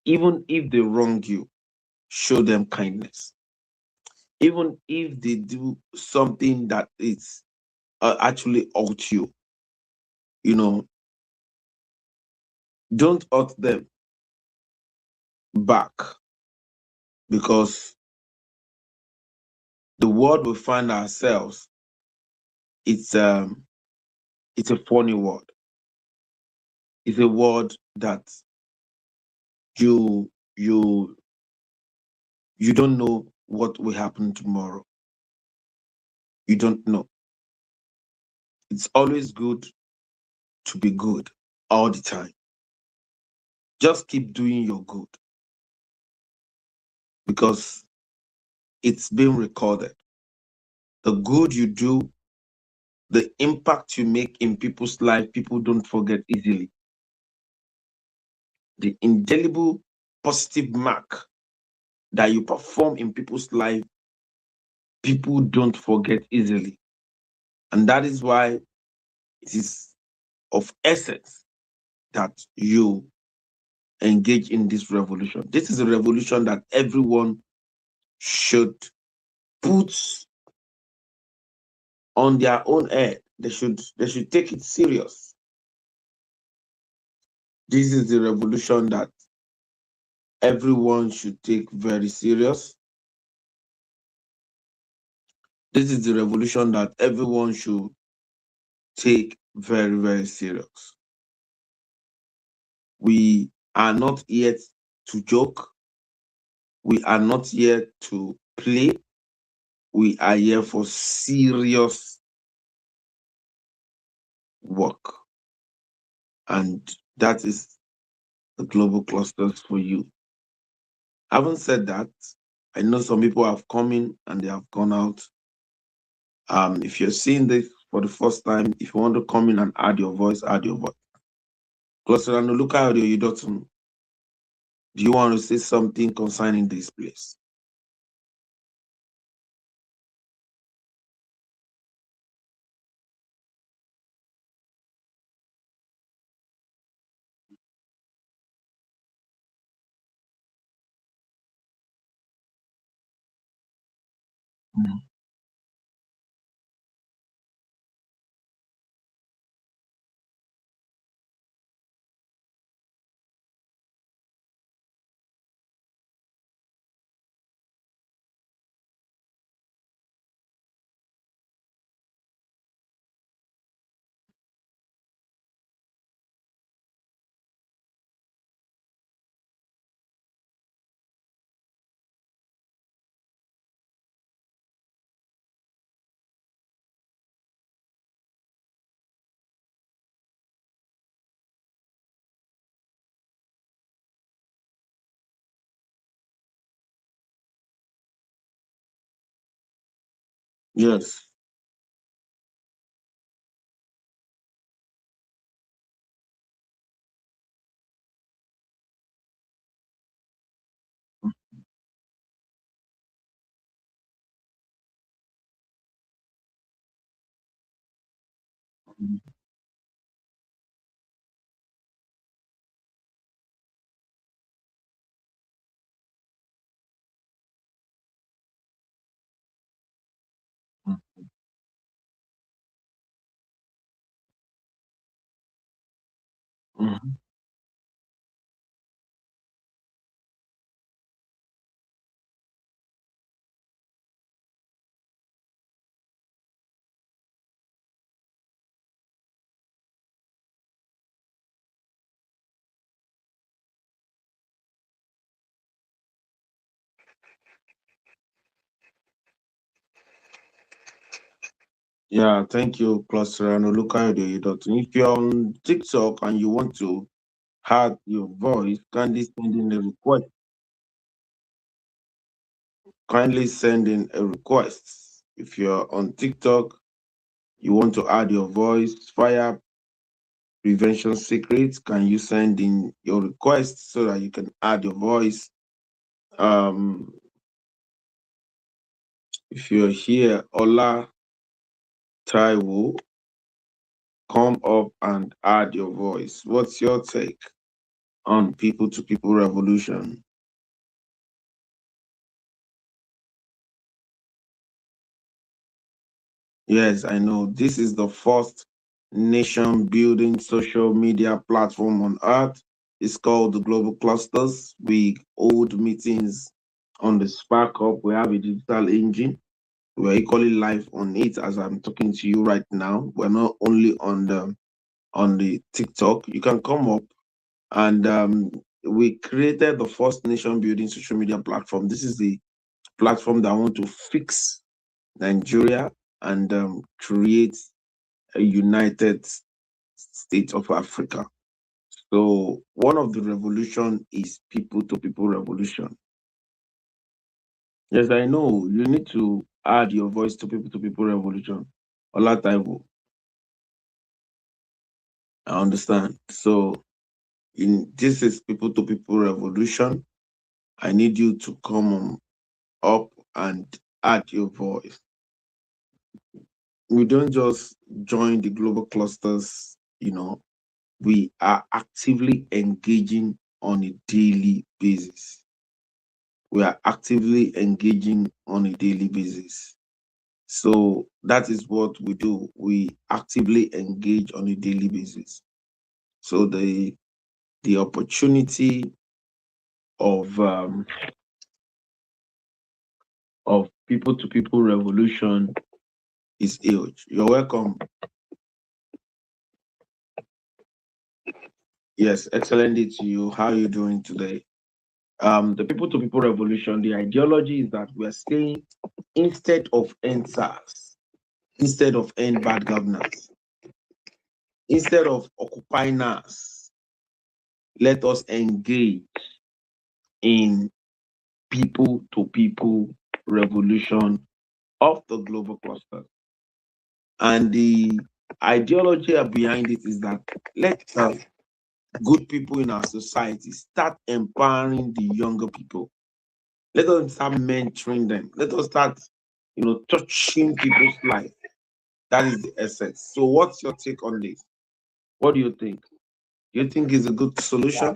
Even if they wrong you, show them kindness. Even if they do something that is actually hurt you, don't hurt them back, because the world we find ourselves, it's a funny word. It's a word that you don't know what will happen tomorrow. You don't know. It's always good to be good all the time. Just keep doing your good, because it's been recorded. The good you do, the impact you make in people's life, people don't forget easily. The indelible positive mark that you perform in people's life, people don't forget easily. And that is why it is of essence that you engage in this revolution. This is a revolution that everyone should put on their own head. They should take it serious. This is the revolution that everyone should take very serious. This is the revolution that everyone should take very, very serious. We are not here to joke. We are not here to play. We are here for serious work. And that is the global clusters for you. Having said that, I know some people have come in and they have gone out. If you're seeing this for the first time, if you want to come in and add your voice, add your voice. Cluster and look at you, do you want to say something concerning this place? Yes. Mhm. Yeah, thank you, Cluster and Olukayode. If you're on TikTok and you want to add your voice, kindly send in a request. Kindly send in a request. If you're on TikTok, you want to add your voice, fire prevention secrets, can you send in your request so that you can add your voice If you're here, Ola Taiwo, come up and add your voice. What's your take on people-to-people revolution? Yes, I know. This is the first nation-building social media platform on earth. It's called the Global Clusters. We hold meetings on the Spark Up. We have a digital engine. We're equally live on it as I'm talking to you right now. We're not only on the TikTok. You can come up, and we created the first nation-building social media platform. This is the platform that I want to fix Nigeria and create a united state of Africa. So one of the revolution is people-to-people revolution. Yes, I know you need to add your voice to people-to-people revolution. Ola Taiwo. I understand. So this is people-to-people revolution. I need you to come up and add your voice. We don't just join the global clusters, we are actively engaging on a daily basis. We are actively engaging on a daily basis. So that is what we do. We actively engage on a daily basis. So the opportunity of people-to-people revolution is huge. You're welcome. Yes, excellent day to you. How are you doing today? The people-to-people revolution, the ideology is that we're saying instead of end SARS, instead of end bad governance, instead of occupying us, let us engage in people-to-people revolution of the global cluster. And the ideology behind it is that let good people in our society start empowering the younger people. Let us start mentoring them. Let us start, touching people's life. That is the essence. So what's your take on this? What do you think? Do you think it's a good solution?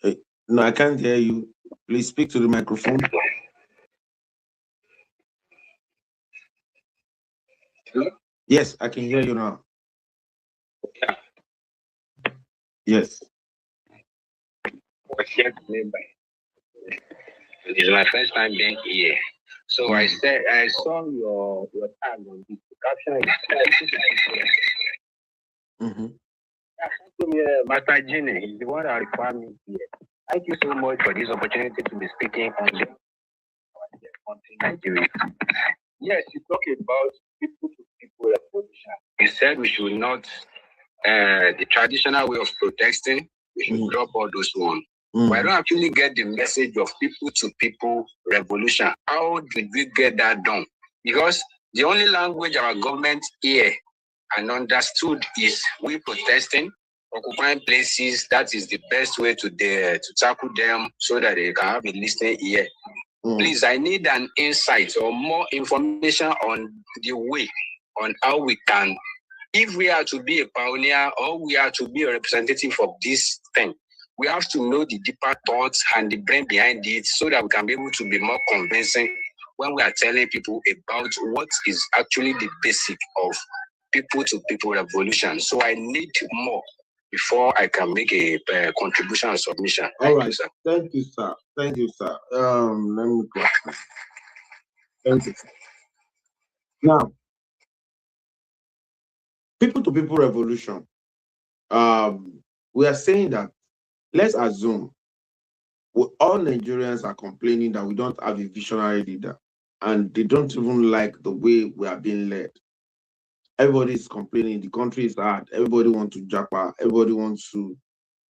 Hey, no, I can't hear you. Please speak to the microphone. Hello? Yes, I can hear you now. Yeah. Yes. Was here today it's my first time being here. So I saw your tag on the caption. Master Gene is the one that required me here. Thank you so much for this opportunity to be speaking on the country Nigeria. Yes, you talk about people-to-people revolution. You said we should not the traditional way of protesting, we should drop all those ones. But I don't actually get the message of people-to-people revolution. How did we get that done? Because the only language our government hear and understood is we protesting, occupying places. That is the best way to tackle them so that they can have a listening ear. Please, I need an insight or more information on the way, on how we can, if we are to be a pioneer or we are to be a representative of this thing, we have to know the deeper thoughts and the brain behind it so that we can be able to be more convincing when we are telling people about what is actually the basic of people-to-people revolution. So I need more before I can make a contribution or submission. All right. Sir. Thank you, sir. Thank you, sir. Let me go. Thank you. Now, people-to-people revolution. We are saying that, let's assume all Nigerians are complaining that we don't have a visionary leader and they don't even like the way we are being led. Everybody is complaining, the country is hard, everybody wants to japa,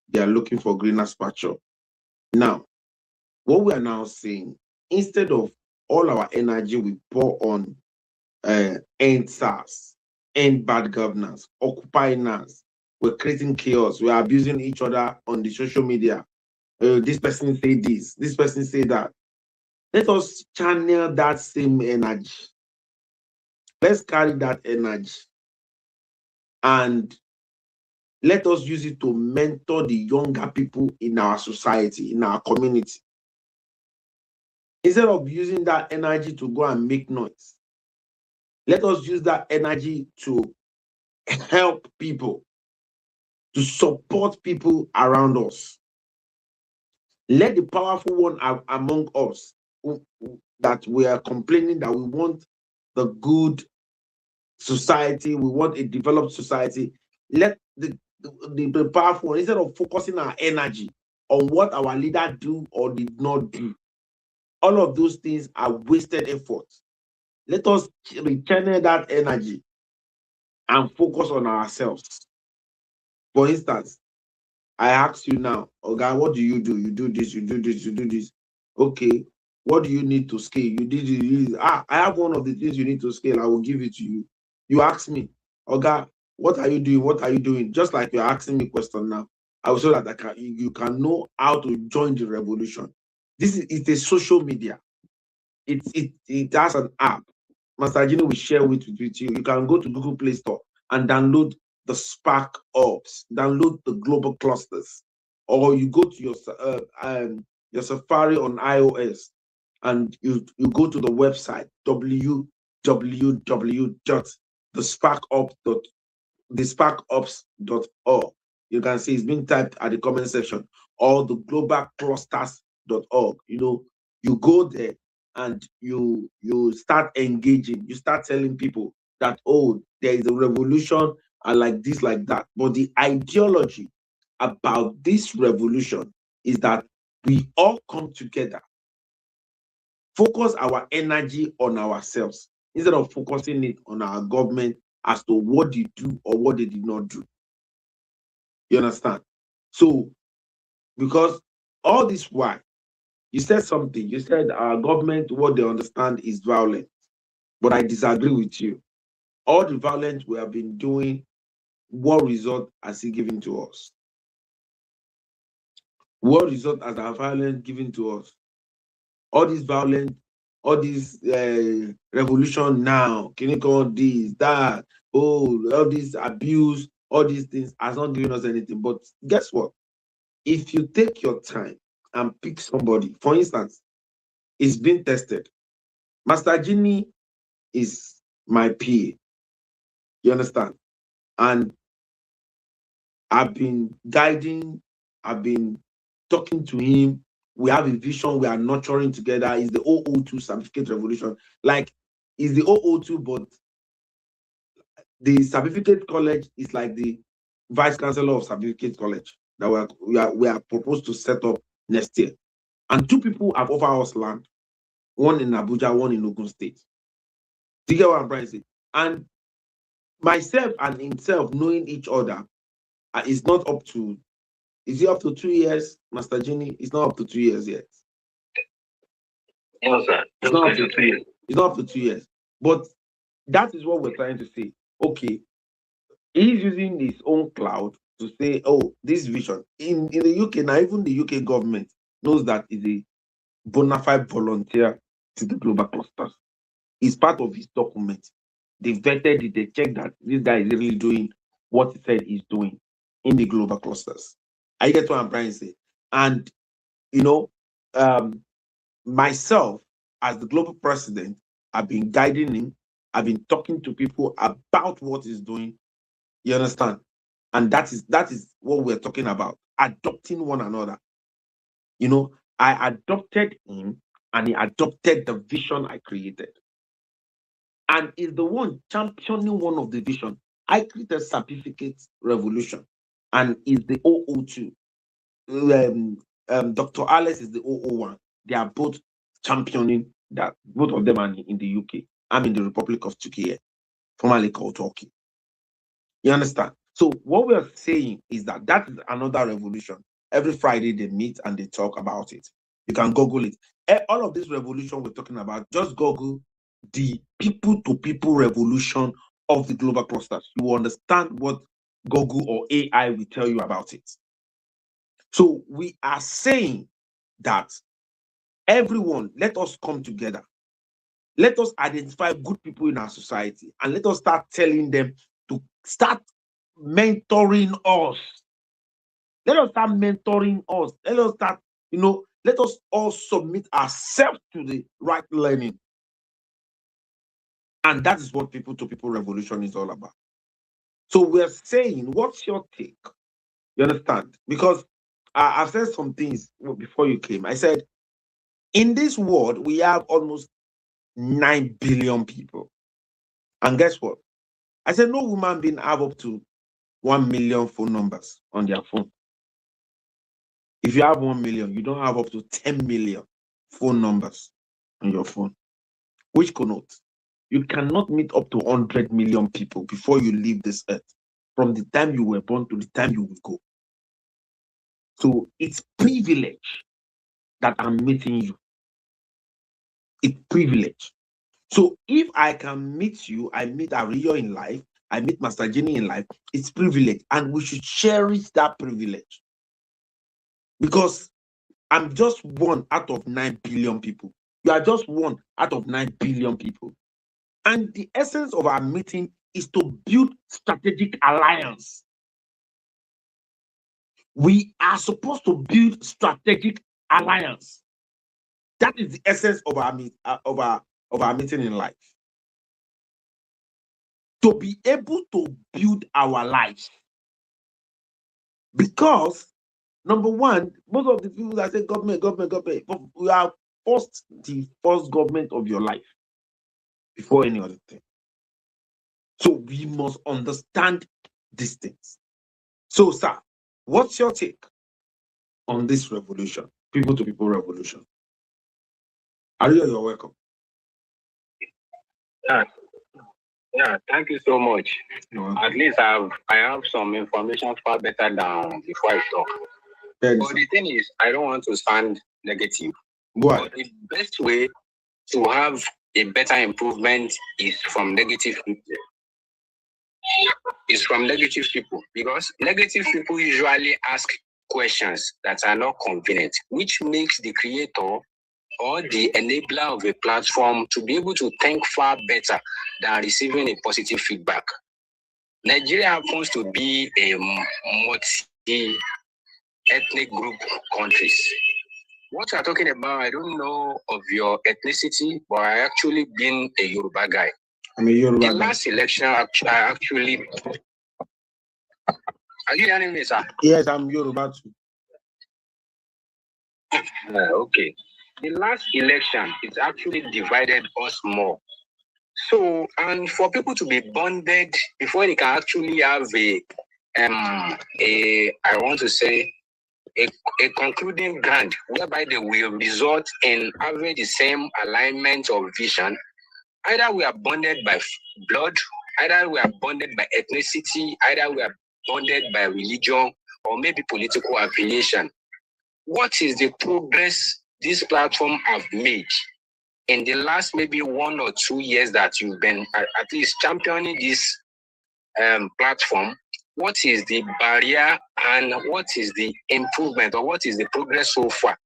they are looking for greener pasture. Now, what we are now saying, instead of all our energy we pour on end SARS, end bad governance, occupying us, We're creating chaos. We're abusing each other on the social media. This person say this person say that. Let us channel that same energy. Let's carry that energy and let us use it to mentor the younger people in our society, in our community. Instead of using that energy to go and make noise, let us use that energy to help people, to support people around us. Let the powerful one among us that we are complaining that we want the good society, we want a developed society, let the powerful one, instead of focusing our energy on what our leader do or did not do, all of those things are wasted efforts. Let us rechannel that energy and focus on ourselves. For instance, I ask you now, Oga, what do? You do this, you do this, you do this. Okay, what do you need to scale? You did it. I have one of the things you need to scale. I will give it to you. You ask me, Oga, what are you doing? What are you doing? Just like you're asking me question now. I will so that you can know how to join the revolution. It's a social media. It has an app. Master Gino will share with you. You can go to Google Play Store and download the Spark Ops, download the global clusters, or you go to your Safari on iOS and you go to the website www.thesparkops.org. You can see it's being typed at the comment section, or the globalclusters.org. You go there and you start engaging. You start telling people that, oh, there is a revolution and like this, like that. But the ideology about this revolution is that we all come together, focus our energy on ourselves instead of focusing it on our government as to what they do or what they did not do. You understand? So, because all this while, you said something. You said our government, what they understand is violence. But I disagree with you. All the violence we have been doing, what result has it given to us? What result has our violence given to us? All this violence, all this revolution now, can you call this, that, all this abuse, all these things has not given us anything. But guess what? If you take your time and pick somebody, for instance, it's been tested. Master Gini is my PA. You understand? And I've been guiding, I've been talking to him. We have a vision, we are nurturing together. It's the 002 certificate revolution. Like, it's the 002, but the certificate college is like the vice chancellor of certificate college that we are proposed to set up next year. And 2 people have offered us land, one in Abuja, one in Ogun State. Do you get what I'm trying to say? And myself and himself knowing each other is not up to, is it up to 2 years, Master Gini? It's not up to 2 years yet. No, sir. It's not up to 2 years. It's not up to 2 years. But that is what we're trying to say. Okay, he's using his own cloud to say, oh, this vision. In the UK, now even the UK government knows that is a bona fide volunteer to the global clusters. It's part of his document. They vetted it, they checked that this guy is really doing what he said he's doing in the global clusters. I get what I'm trying to say. And, myself, as the global president, I've been guiding him. I've been talking to people about what he's doing. You understand? And that is what we're talking about. Adopting one another. I adopted him and he adopted the vision I created. And is the one championing one of the vision. I created certificate revolution and is the 002. Dr. Alex is the 001. They are both championing that. Both of them are in the UK. I'm in the Republic of Turkey, formerly called Turkey. You understand? So what we're saying is that is another revolution. Every Friday they meet and they talk about it. You can Google it. All of this revolution we're talking about, just Google the people-to-people revolution of the global clusters. You understand what Google or AI will tell you about it. So we are saying that everyone, let us come together. Let us identify good people in our society and let us start telling them to start mentoring us. Let us start mentoring us. Let us start, let us all submit ourselves to the right learning. And that is what people-to-people revolution is all about. So we're saying, what's your take? You understand? Because I've said some things before you came. I said, in this world, we have almost 9 billion people. And guess what? I said, no human being have up to 1 million phone numbers on their phone. If you have 1 million, you don't have up to 10 million phone numbers on your phone. Which connotes you cannot meet up to 100 million people before you leave this earth, from the time you were born to the time you will go. So it's privilege that I'm meeting you. It's privilege. So if I can meet you, I meet Ario in life, I meet Master Jenny in life, it's privilege. And we should cherish that privilege. Because I'm just one out of 9 billion people. You are just one out of 9 billion people. And the essence of our meeting is to build strategic alliance. We are supposed to build strategic alliance. That is the essence of our meeting in life. To be able to build our lives. Because, number one, most of the people that say government, but we are first the first government of your life before any other thing. So we must understand these things. So, sir, what's your take on this revolution, people-to-people revolution? Ario, you're welcome. Yeah, thank you so much. At least I have some information far better than before I talk. But the thing is, I don't want to sound negative. Why? But the best way to have a better improvement is from negative people. It's from negative people, because negative people usually ask questions that are not convenient, which makes the creator or the enabler of a platform to be able to think far better than receiving a positive feedback. Nigeria happens to be a multi-ethnic group countries. What you're talking about, I don't know of your ethnicity, but I actually been a Yoruba guy. I'm a Yoruba guy. The last election, I actually... Are you hearing me, sir? Yes, I'm Yoruba too. Okay. The last election, it actually divided us more. So, and for people to be bonded before they can actually have a concluding ground whereby they will result in having the same alignment of vision. Either we are bonded by blood, either we are bonded by ethnicity, either we are bonded by religion, or maybe political affiliation. What is the progress this platform have made in the last maybe 1 or 2 years that you've been at least championing this platform? What is the barrier and what is the improvement, or what is the progress so far?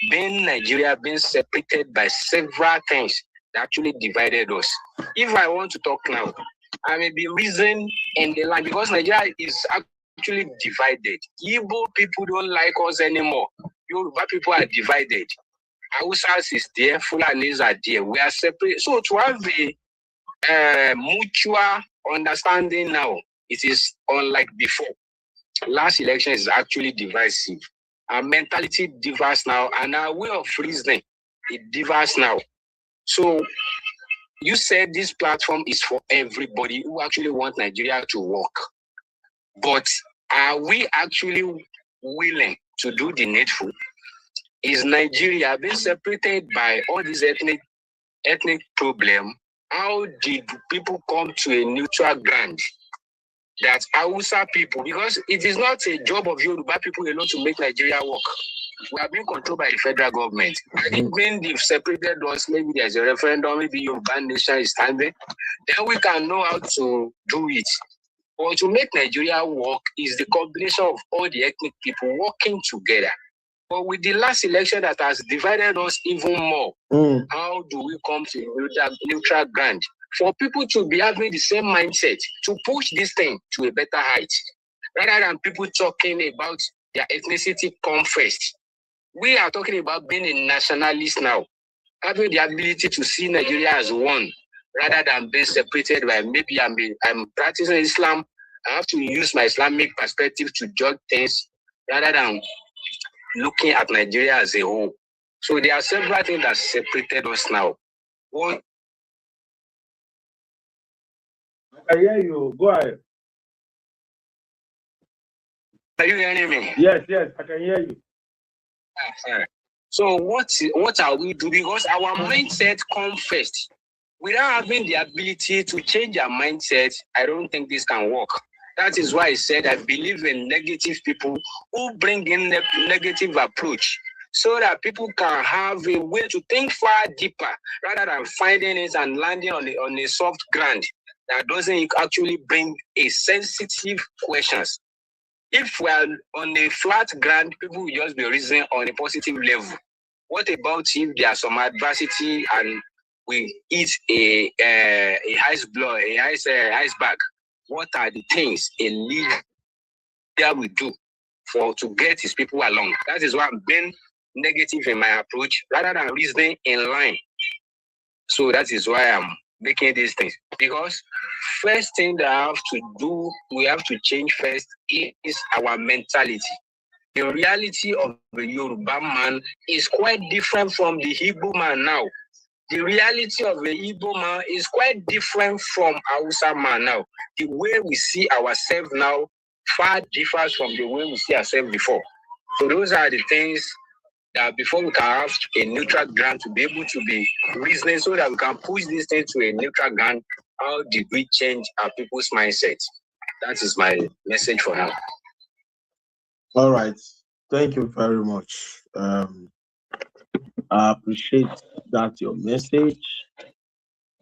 Being Nigeria being separated by several things that actually divided us. If I want to talk now, I may be reason in the line, because Nigeria is actually divided. Igbo people don't like us anymore. Yoruba people are divided. Hausas is there, Fulanis are there. We are separate. So to have a mutual understanding now, it is unlike before. Last election is actually divisive. Our mentality differs now, and our way of reasoning, it differs now. So you said this platform is for everybody who actually want Nigeria to work. But are we actually willing to do the needful? Is Nigeria being separated by all these ethnic problem? How did people come to a neutral ground that Hausa people, because it is not a job of Yoruba people alone to make Nigeria work. We are being controlled by the federal government. I think when they've separated us, maybe there's a referendum, maybe Yoruba nation is standing, then we can know how to do it. But to make Nigeria work is the combination of all the ethnic people working together. But with the last election that has divided us even more, how do we come to a neutral ground for people to be having the same mindset to push this thing to a better height, rather than people talking about their ethnicity come first? We are talking about being a nationalist now, having the ability to see Nigeria as one, rather than being separated by maybe I'm practicing Islam. I have to use my Islamic perspective to judge things rather than looking at Nigeria as a whole. So there are several things that separated us now. One, I hear you. Go ahead. are you hearing me? Yes, I can hear you. So what are we doing? Because our mindset comes first. Without having the ability to change our mindset, I don't think this can work. That is why I said I believe in negative people who bring in negative approach, so that people can have a way to think far deeper rather than finding it and landing on a soft ground that doesn't actually bring a sensitive questions. If we are on a flat ground, people will just be reasoning on a positive level. What about if there's some adversity and we eat a iceberg? What are the things a leader will do to get his people along? That is why I'm being negative in my approach rather than reasoning in line. So that is why I'm making these things. Because first thing that I have to do, we have to change first is our mentality. The reality of the Yoruba man is quite different from the Igbo man now. The reality of the Igbo man is quite different from Hausa man now. The way we see ourselves now far differs from the way we see ourselves before. So those are the things that before we can have a neutral ground to be able to be reasoning so that we can push this thing to a neutral ground, how did we change our people's mindset? That is my message for now. All right. Thank you very much. I appreciate that, your message.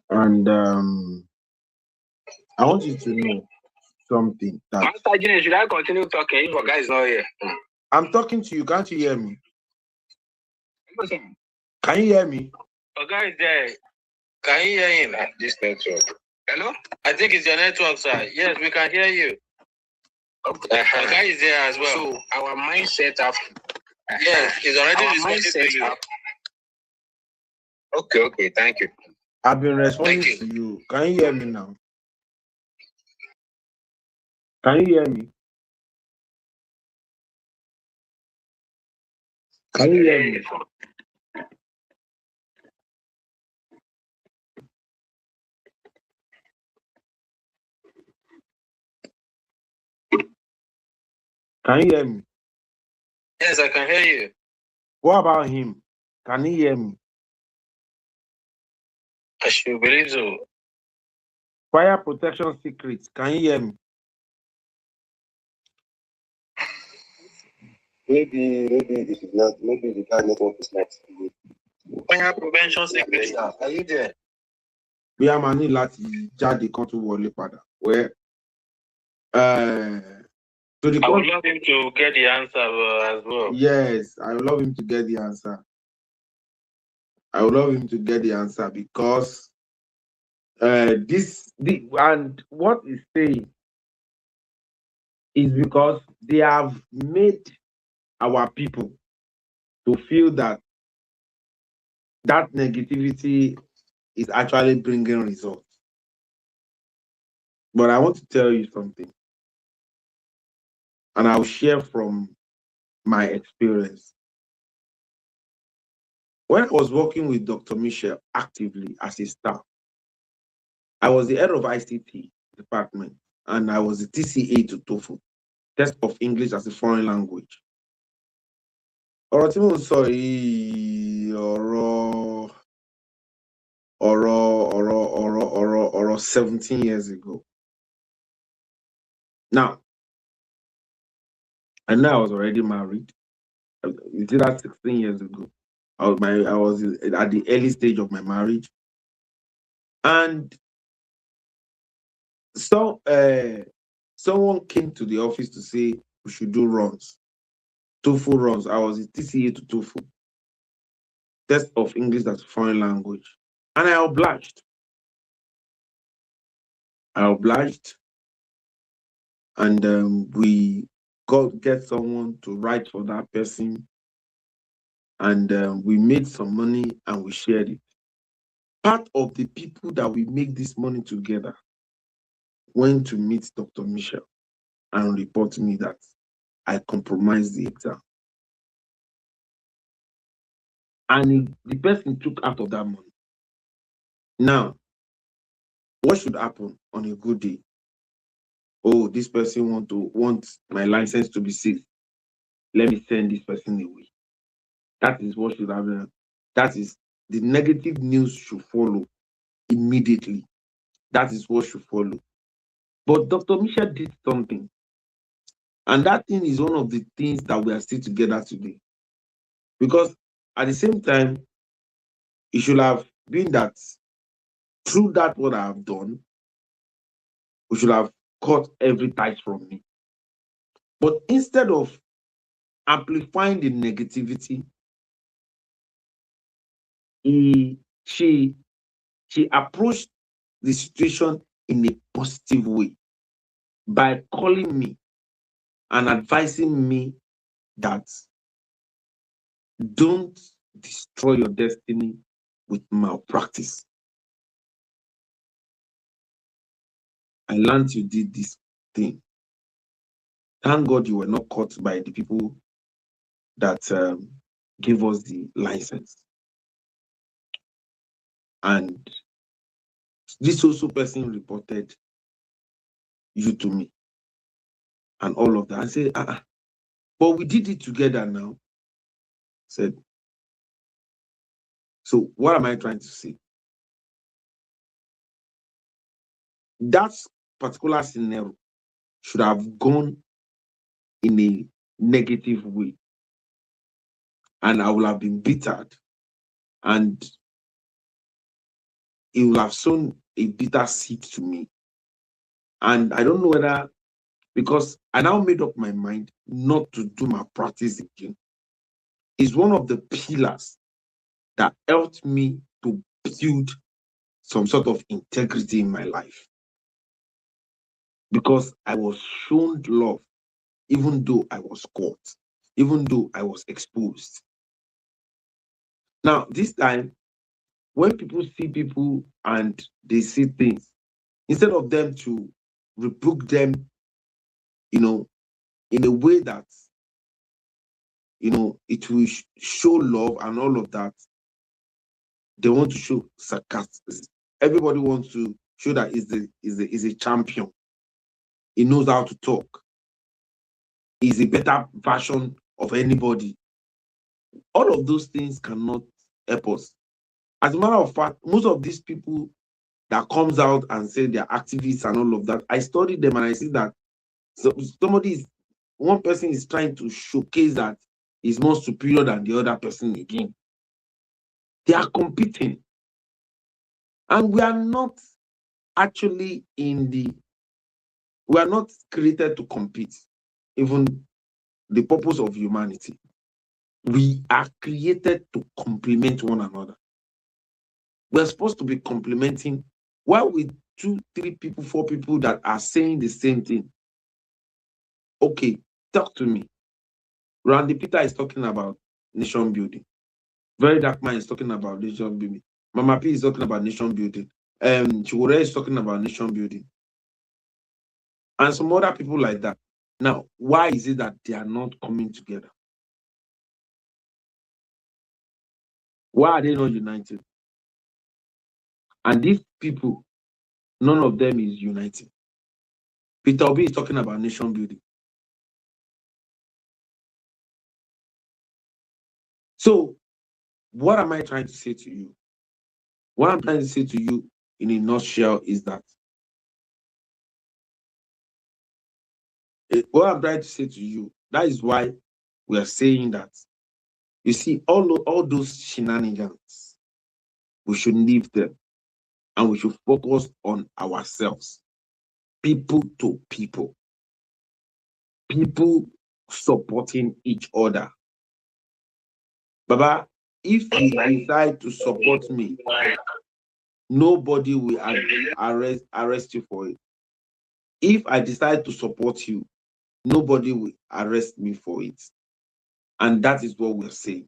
And I want you to know something. That Master Junior, should I continue talking if your guy is not here? I'm talking to you. Can't you hear me? Can you hear me? Your guy is there. Can you hear him? This network. Hello? I think it's your network, sir. Yes, we can hear you. Okay. Your guy is there as well. So our mindset up. Yes, he's already responding to you. Okay, thank you. I've been responding to you. Can you hear me now? Can you hear me? Can you hear me? Can you hear me? Yes, I can hear you. What about him? Can he hear me? I should believe so. Fire protection secrets. Can you hear me? Maybe this is not. Maybe the guy network is not. Fire prevention secrets. Are you there? We are mani láti jáde kan tó wọlé padà. Where I would love him to get the answer as well. Yes, I would love him to get the answer. I would love him to get the answer because and what he's saying is because they have made our people to feel that negativity is actually bringing results. But I want to tell you something, and I'll share from my experience. When I was working with Dr. Michelle actively as a staff, I was the head of ICT department, and I was the TCA to TOEFL, Test of English as a Foreign Language. Ọ̀rọ̀ tí mò ń sọ yìí, ọ̀rọ̀ 17 years ago. Now, I know I was already married. You did that 16 years ago. I was at the early stage of my marriage, and so someone came to the office to say we should do runs, TOEFL runs. I was a TCA to TOEFL, test of English as a foreign language, and I obliged. And we get someone to write for that person, and we made some money and we shared it. Part of the people that we make this money together went to meet Dr. Michelle and report to me that I compromised the exam. And the person took out of that money. Now, what should happen on a good day? Oh, this person wants my license to be seized. Let me send this person away. That is what should happen. That is the negative news should follow immediately. That is what should follow. But Dr. Michelle did something. And that thing is one of the things that we are still together today. Because at the same time, it should have been that through that what I have done, we should have cut every tie from me. But instead of amplifying the negativity, she approached the situation in a positive way by calling me and advising me that don't destroy your destiny with malpractice. I learned you did this thing. Thank God you were not caught by the people that gave us the license. And this also person reported you to me and all of that. I said, but we did it together now. Said, so what am I trying to say? That particular scenario should have gone in a negative way, and I will have been bittered, and it will have sown a bitter seed to me. And I don't know whether, because I now made up my mind not to do my practice again. It's one of the pillars that helped me to build some sort of integrity in my life. Because I was shown love, even though I was caught, even though I was exposed. Now, this time, when people see people and they see things, instead of them to rebuke them, in a way that, it will show love and all of that, they want to show sarcasm. Everybody wants to show that is a champion. He knows how to talk. He's a better version of anybody. All of those things cannot help us. As a matter of fact, most of these people that comes out and say they're activists and all of that, I study them and I see that one person is trying to showcase that he's more superior than the other person again. They are competing. And we are not actually we are not created to compete, even the purpose of humanity. We are created to complement one another. We're supposed to be complementing. Why with 2, 3 people, 4 people that are saying the same thing? Okay, talk to me. Randy Peter is talking about nation building. Very Dark Man is talking about nation building. Mama P is talking about nation building. Chiwore is talking about nation building. And some other people like that. Now, why is it that they are not coming together? Why are they not united? And these people, none of them is united. Peter Obi is talking about nation building. So, what am I trying to say to you? What I'm trying to say to you in a nutshell is that what I'm trying to say to you, that is why we are saying that, you see, all those shenanigans, we should leave them and we should focus on ourselves, people to people. people supporting each other. Baba, if you decide to support me, nobody will arrest you for it. If I decide to support you, nobody will arrest me for it. And that is what we're saying.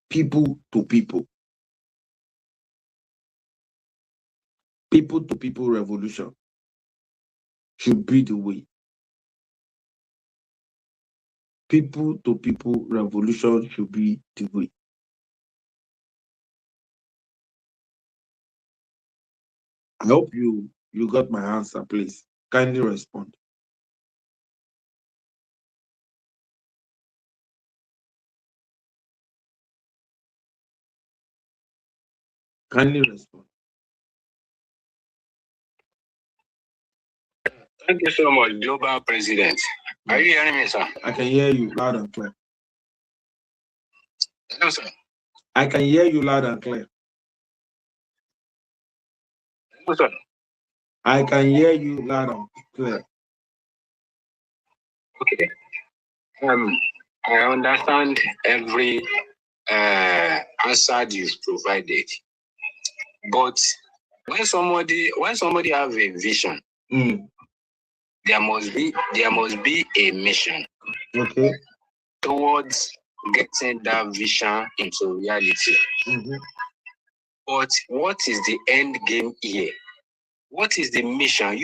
People to people. People to people revolution should be the way. People to people revolution should be the way. I hope you got my answer, please. Kindly respond. Kindly respond. Thank you so much, Global President. Are you hearing me, sir? I can hear you loud and clear. Hello, sir. I can hear you loud and clear. Hello, sir. I can hear you loud and clear. Okay. I understand every answer you've provided, but when somebody have a vision, there must be a mission. Okay. Towards getting that vision into reality. But what is the end game here? What is the mission?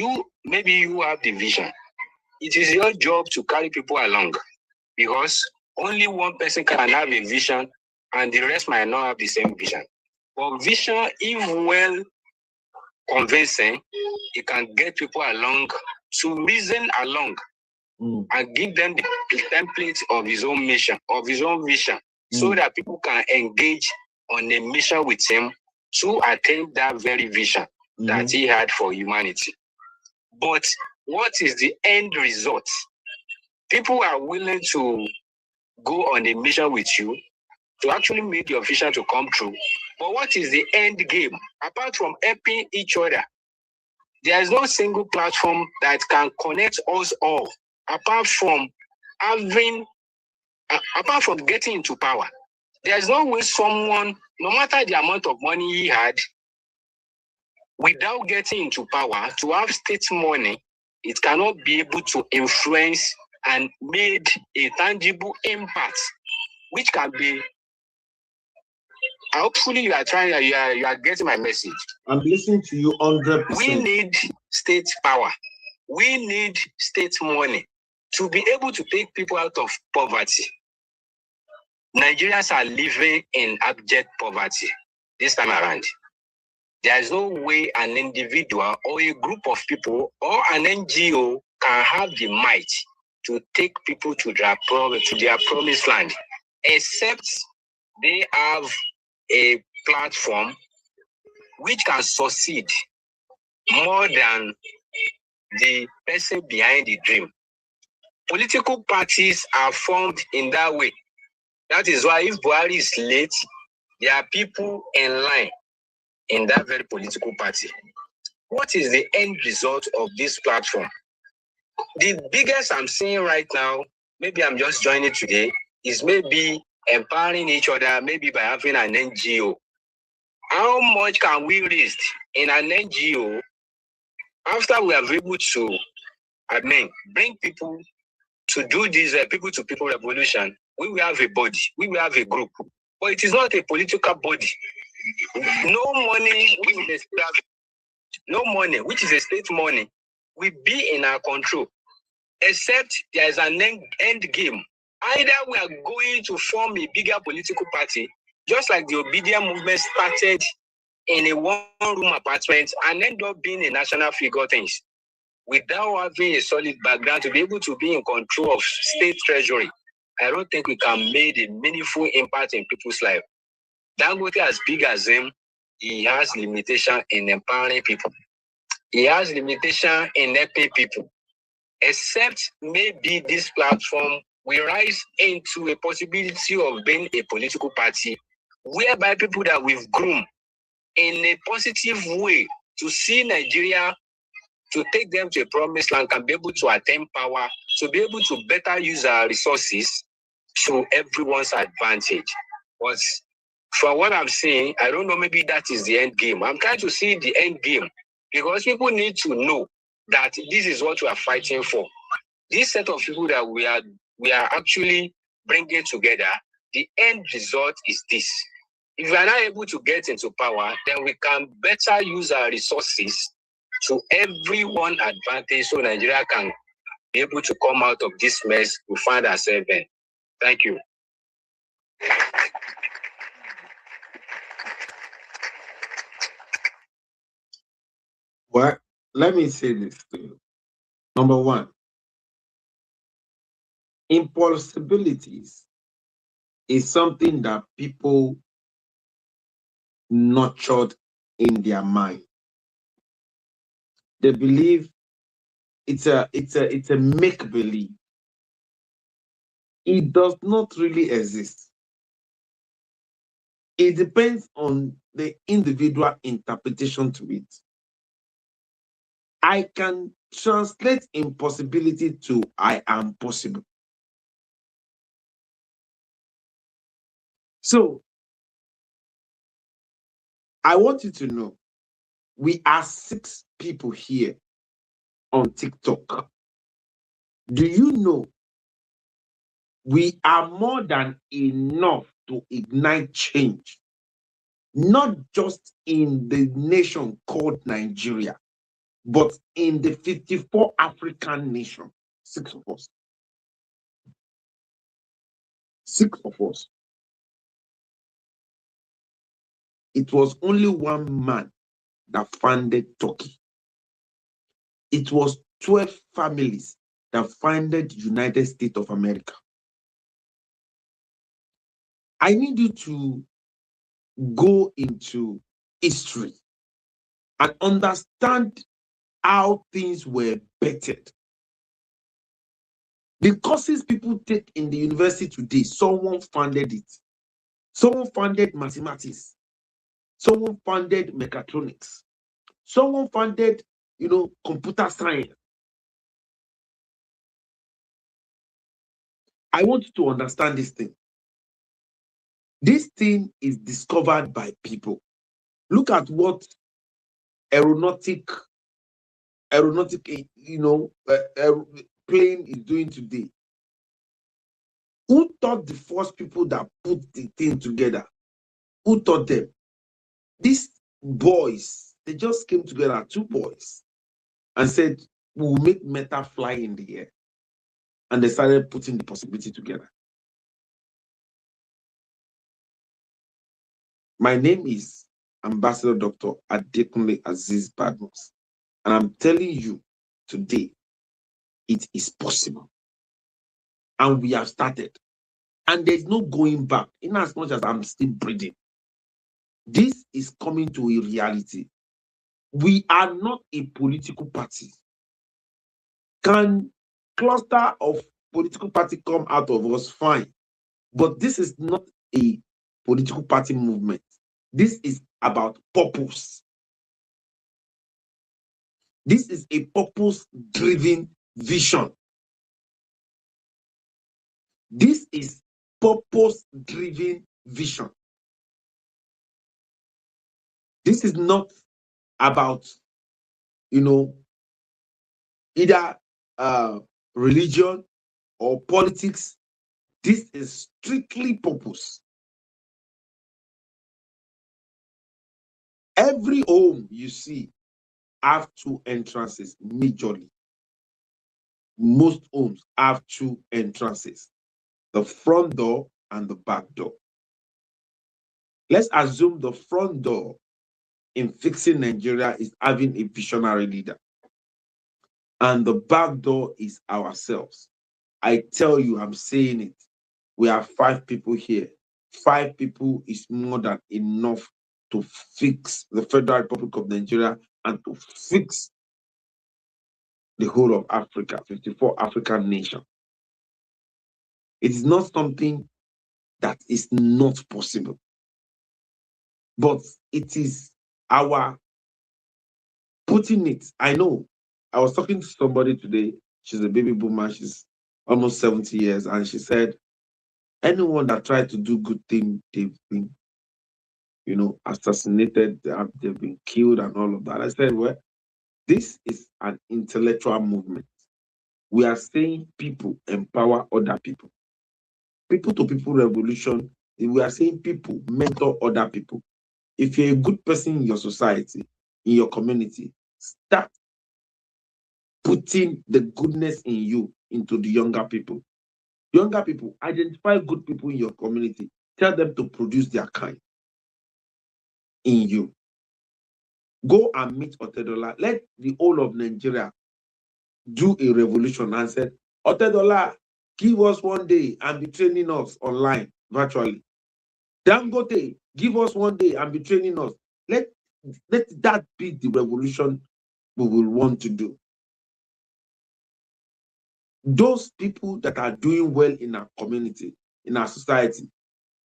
Maybe you have the vision. It is your job to carry people along, because only one person can have a vision and the rest might not have the same vision. But vision, if well convincing, it can get people along to reason along and give them the template of his own mission, of his own vision, so that people can engage on a mission with him to attain that very vision that he had for humanity. But what is the end result? People are willing to go on a mission with you to actually make your vision to come true. But what is the end game? Apart from helping each other, there is no single platform that can connect us all, apart from getting into power. There is no way someone, no matter the amount of money he had, without getting into power, to have state money, it cannot be able to influence and make a tangible impact, which can be. Hopefully, you are getting my message. I'm listening to you 100%. We need state power. We need state money to be able to take people out of poverty. Nigerians are living in abject poverty this time around. There is no way an individual or a group of people or an NGO can have the might to take people to their promised land, except they have a platform which can succeed more than the person behind the dream. Political parties are formed in that way. That is why if Buhari is late, there are people in line in that very political party. What is the end result of this platform? The biggest I'm seeing right now, maybe I'm just joining today, is maybe empowering each other, maybe by having an NGO. How much can we raise in an NGO after we are able to, bring people to do this people-to-people revolution? We will have a body, we will have a group, but it is not a political body. No money, which is a state money, will be in our control, except there is an end game. Either we are going to form a bigger political party, just like the Obedient movement started in a one-room apartment and end up being a national figure things, without having a solid background to be able to be in control of state treasury. I don't think we can make a meaningful impact in people's life. Dangote, as big as him, he has limitation in empowering people. He has limitation in helping people. Except maybe this platform will rise into a possibility of being a political party, whereby people that we've groomed in a positive way to see Nigeria to take them to a promised land, can be able to attain power, to be able to better use our resources to everyone's advantage. But from what I'm saying, I don't know, maybe that is the end game. I'm trying to see the end game because people need to know that this is what we are fighting for. This set of people that we are actually bringing together, the end result is this. If we are not able to get into power, then we can better use our resources to everyone's advantage so Nigeria can be able to come out of this mess we find ourselves in. Thank you. Well, let me say this to you. Number one, impossibilities is something that people nurtured in their mind. They believe it's a make-believe. It does not really exist. It depends on the individual interpretation to it. I can translate impossibility to I am possible. So, I want you to know, we are 6 people here on TikTok. Do you know we are more than enough to ignite change, not just in the nation called Nigeria, but in the 54 African nations? 6 of us. 6 of us. It was only one man that founded Turkey. It was 12 families that founded United States of America. I need you to go into history and understand how things were bettered. The courses people take in the university today, someone funded it. Someone funded mathematics. Someone funded mechatronics. Someone funded, computer science. I want you to understand this thing. This thing is discovered by people. Look at what aeronautic, plane is doing today. Who taught the first people that put the thing together? Who taught them? These boys, they just came together, 2 boys, and said, we'll make metal fly in the air. And they started putting the possibility together. My name is Ambassador Dr. Adekunle Aziz Badmus. And I'm telling you today, it is possible. And we have started. And there's no going back, in as much as I'm still breathing. This is coming to a reality. We are not a political party. Can cluster of political party come out of us? Fine. But this is not a political party movement. This is about purpose. This is a purpose-driven vision. This is purpose-driven vision. This is not about, either religion or politics. This is strictly purpose. Every home you see have 2 entrances majorly. Most homes have 2 entrances, the front door and the back door. Let's assume the front door in fixing Nigeria is having a visionary leader, and the back door is ourselves. I tell you, I'm saying it. We have 5 people here. 5 people is more than enough to fix the Federal Republic of Nigeria and to fix the whole of Africa, 54 African nations. It is not something that is not possible, but it is our putting it. I know I was talking to somebody today. She's a baby boomer. She's almost 70 years. And she said, anyone that tried to do good thing, they've been, assassinated, they've been killed and all of that. I said, well, this is an intellectual movement. We are saying people empower other people. People to people revolution, we are saying people mentor other people. If you're a good person in your society, in your community, start putting the goodness in you into the younger people. Younger people, identify good people in your community. Tell them to produce their kind in you. Go and meet Otedola. Let the whole of Nigeria do a revolution and say, Otedola, give us one day and be training us online, virtually. Dangote, give us one day and be training us. Let that be the revolution we will want to do. Those people that are doing well in our community, in our society,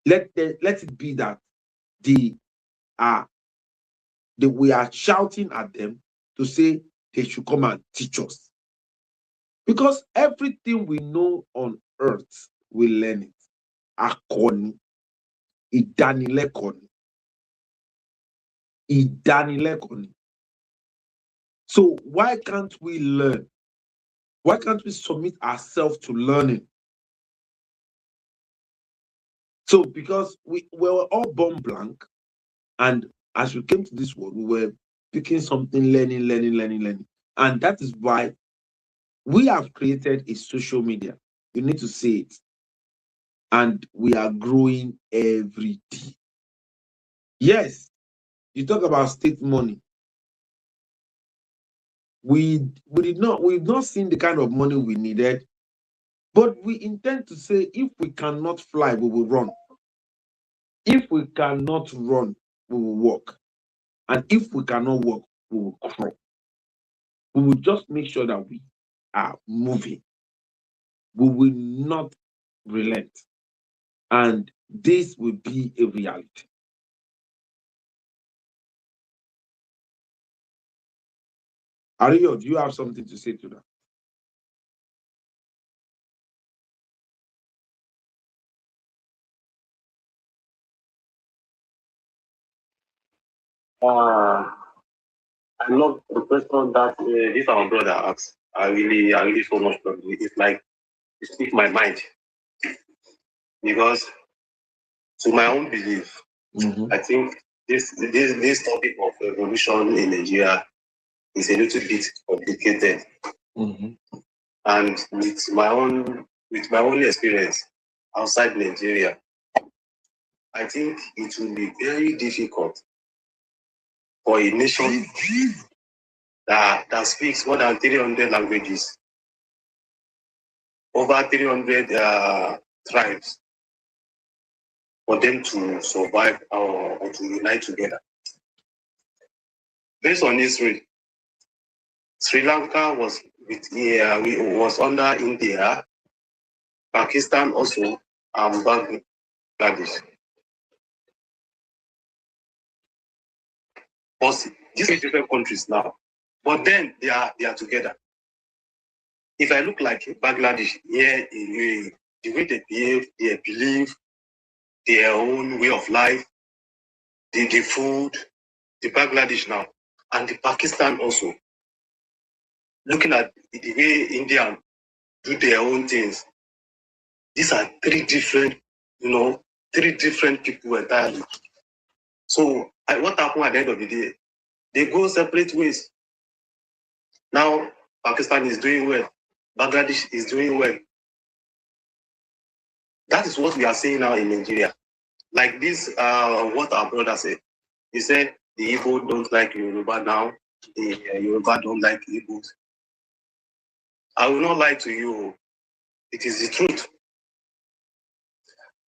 let it be that we are shouting at them to say they should come and teach us. Because everything we know on earth, we learn it. Akoni, idanilekoni. Idanilekoni. So why can't we learn? Why can't we submit ourselves to learning? So because we were all born blank, and as we came to this world, we were picking something, learning. And that is why we have created a social media. You need to see it. And we are growing every day. Yes, you talk about state money. We've not seen the kind of money we needed, but we intend to say if we cannot fly, we will run. If we cannot run, we will walk. And if we cannot walk, we will crawl. We will just make sure that we are moving. We will not relent. And this will be a reality. Ario, do you have something to say to that? I love the question that this our brother asked. I really so much love it. It's like it speaks my mind because to my own belief, I think this topic of revolution in Nigeria is a little bit complicated. And with my own experience outside Nigeria, I think it will be very difficult for a nation that speaks more than 300 languages, over 300 tribes, for them to survive or to unite together. Based on history, Sri Lanka was under India, Pakistan also, and Bangladesh. But these are different countries now, but then they are together. If I look like Bangladesh here in UAE, the way they behave, they believe, their own way of life, the food, the Bangladesh now, and the Pakistan also. Looking at the way India do their own things, these are three different people entirely. So what happened at the end of the day? They go separate ways. Now Pakistan is doing well, Bangladesh is doing well. That is what we are seeing now in Nigeria. Like this, what our brother said. He said the Igbo don't like Yoruba now. The Yoruba don't like Igbos. I will not lie to you. It is the truth.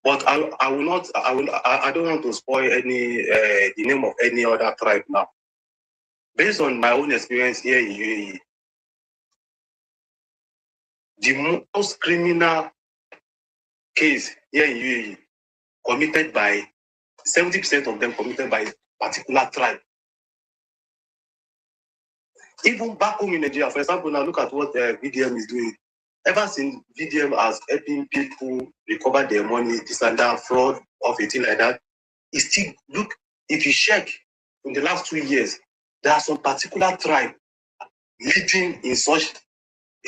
But I don't want to spoil the name of any other tribe now. Based on my own experience here in UAE, the most criminal case here in UAE committed by 70% of them committed by a particular tribe. Even back home in Nigeria, for example, now look at what VDM is doing. Ever since VDM has helping people recover their money, this and that, fraud, or anything like that, it's still, look, if you check in the last 2 years, there are some particular tribe leading in such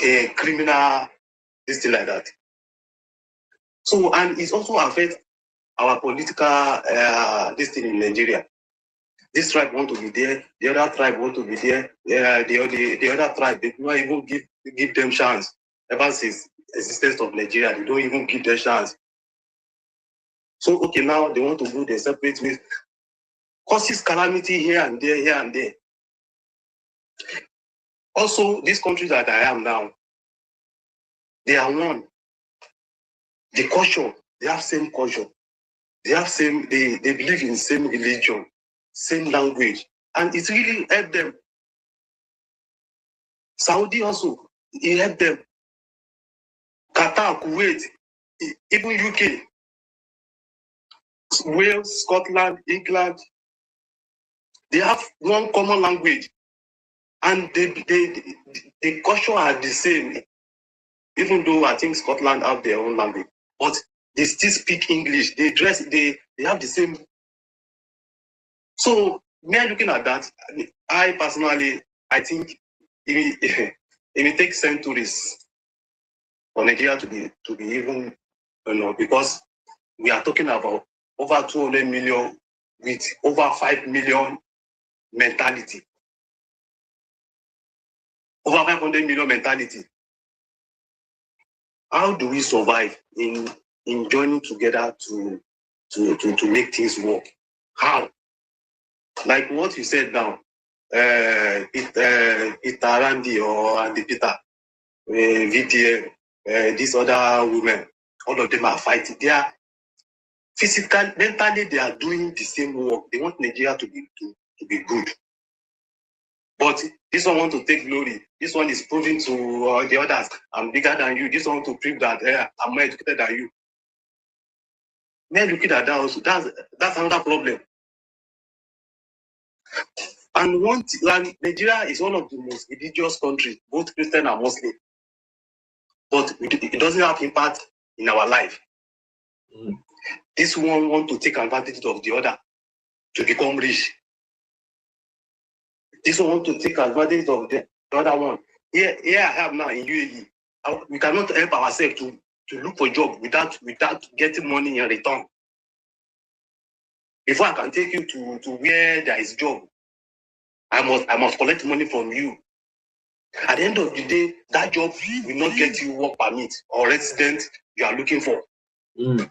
a criminal, this thing like that. So, and it also affects our political, this thing in Nigeria. This tribe want to be there, the other tribe want to be there, the other tribe, they don't even give them chance. Ever since existence of Nigeria, they don't even give them chance. So, okay, now they want to go their separate ways. Causes calamity here and there, here and there. Also, this country that I am now, they are one. The culture, they have same culture. They have same, they believe in same religion, same language. And it really helped them. Saudi also, it helped them. Qatar, Kuwait, even UK, Wales, Scotland, England, they have one common language. And the culture are the same. Even though I think Scotland have their own language. But they still speak English. They dress, they have the same. So, me looking at that, I personally, I think it will take centuries for Nigeria to be even, because we are talking about over 200 million with over 5 million mentality. Over 500 million mentality. How do we survive in joining together to make things work? How? Like what you said now, Peter Randy or Andy Peter, VDM, these other women, all of them are fighting. They are physically, mentally, they are doing the same work. They want Nigeria to be good. But this one want to take glory. This one is proving to the others, I'm bigger than you. This one want to prove that I'm more educated than you. Men looking at that also, that's another problem. And Nigeria is one of the most religious countries, both Christian and Muslim. But it doesn't have impact in our life. This one want to take advantage of the other to become rich. This one want to take advantage of the other one. Here I have now in UAE. We cannot help ourselves to look for a job without getting money in return. Before I can take you to where there is job, I must collect money from you. At the end of the day, that job will not get you work permit or resident you are looking for.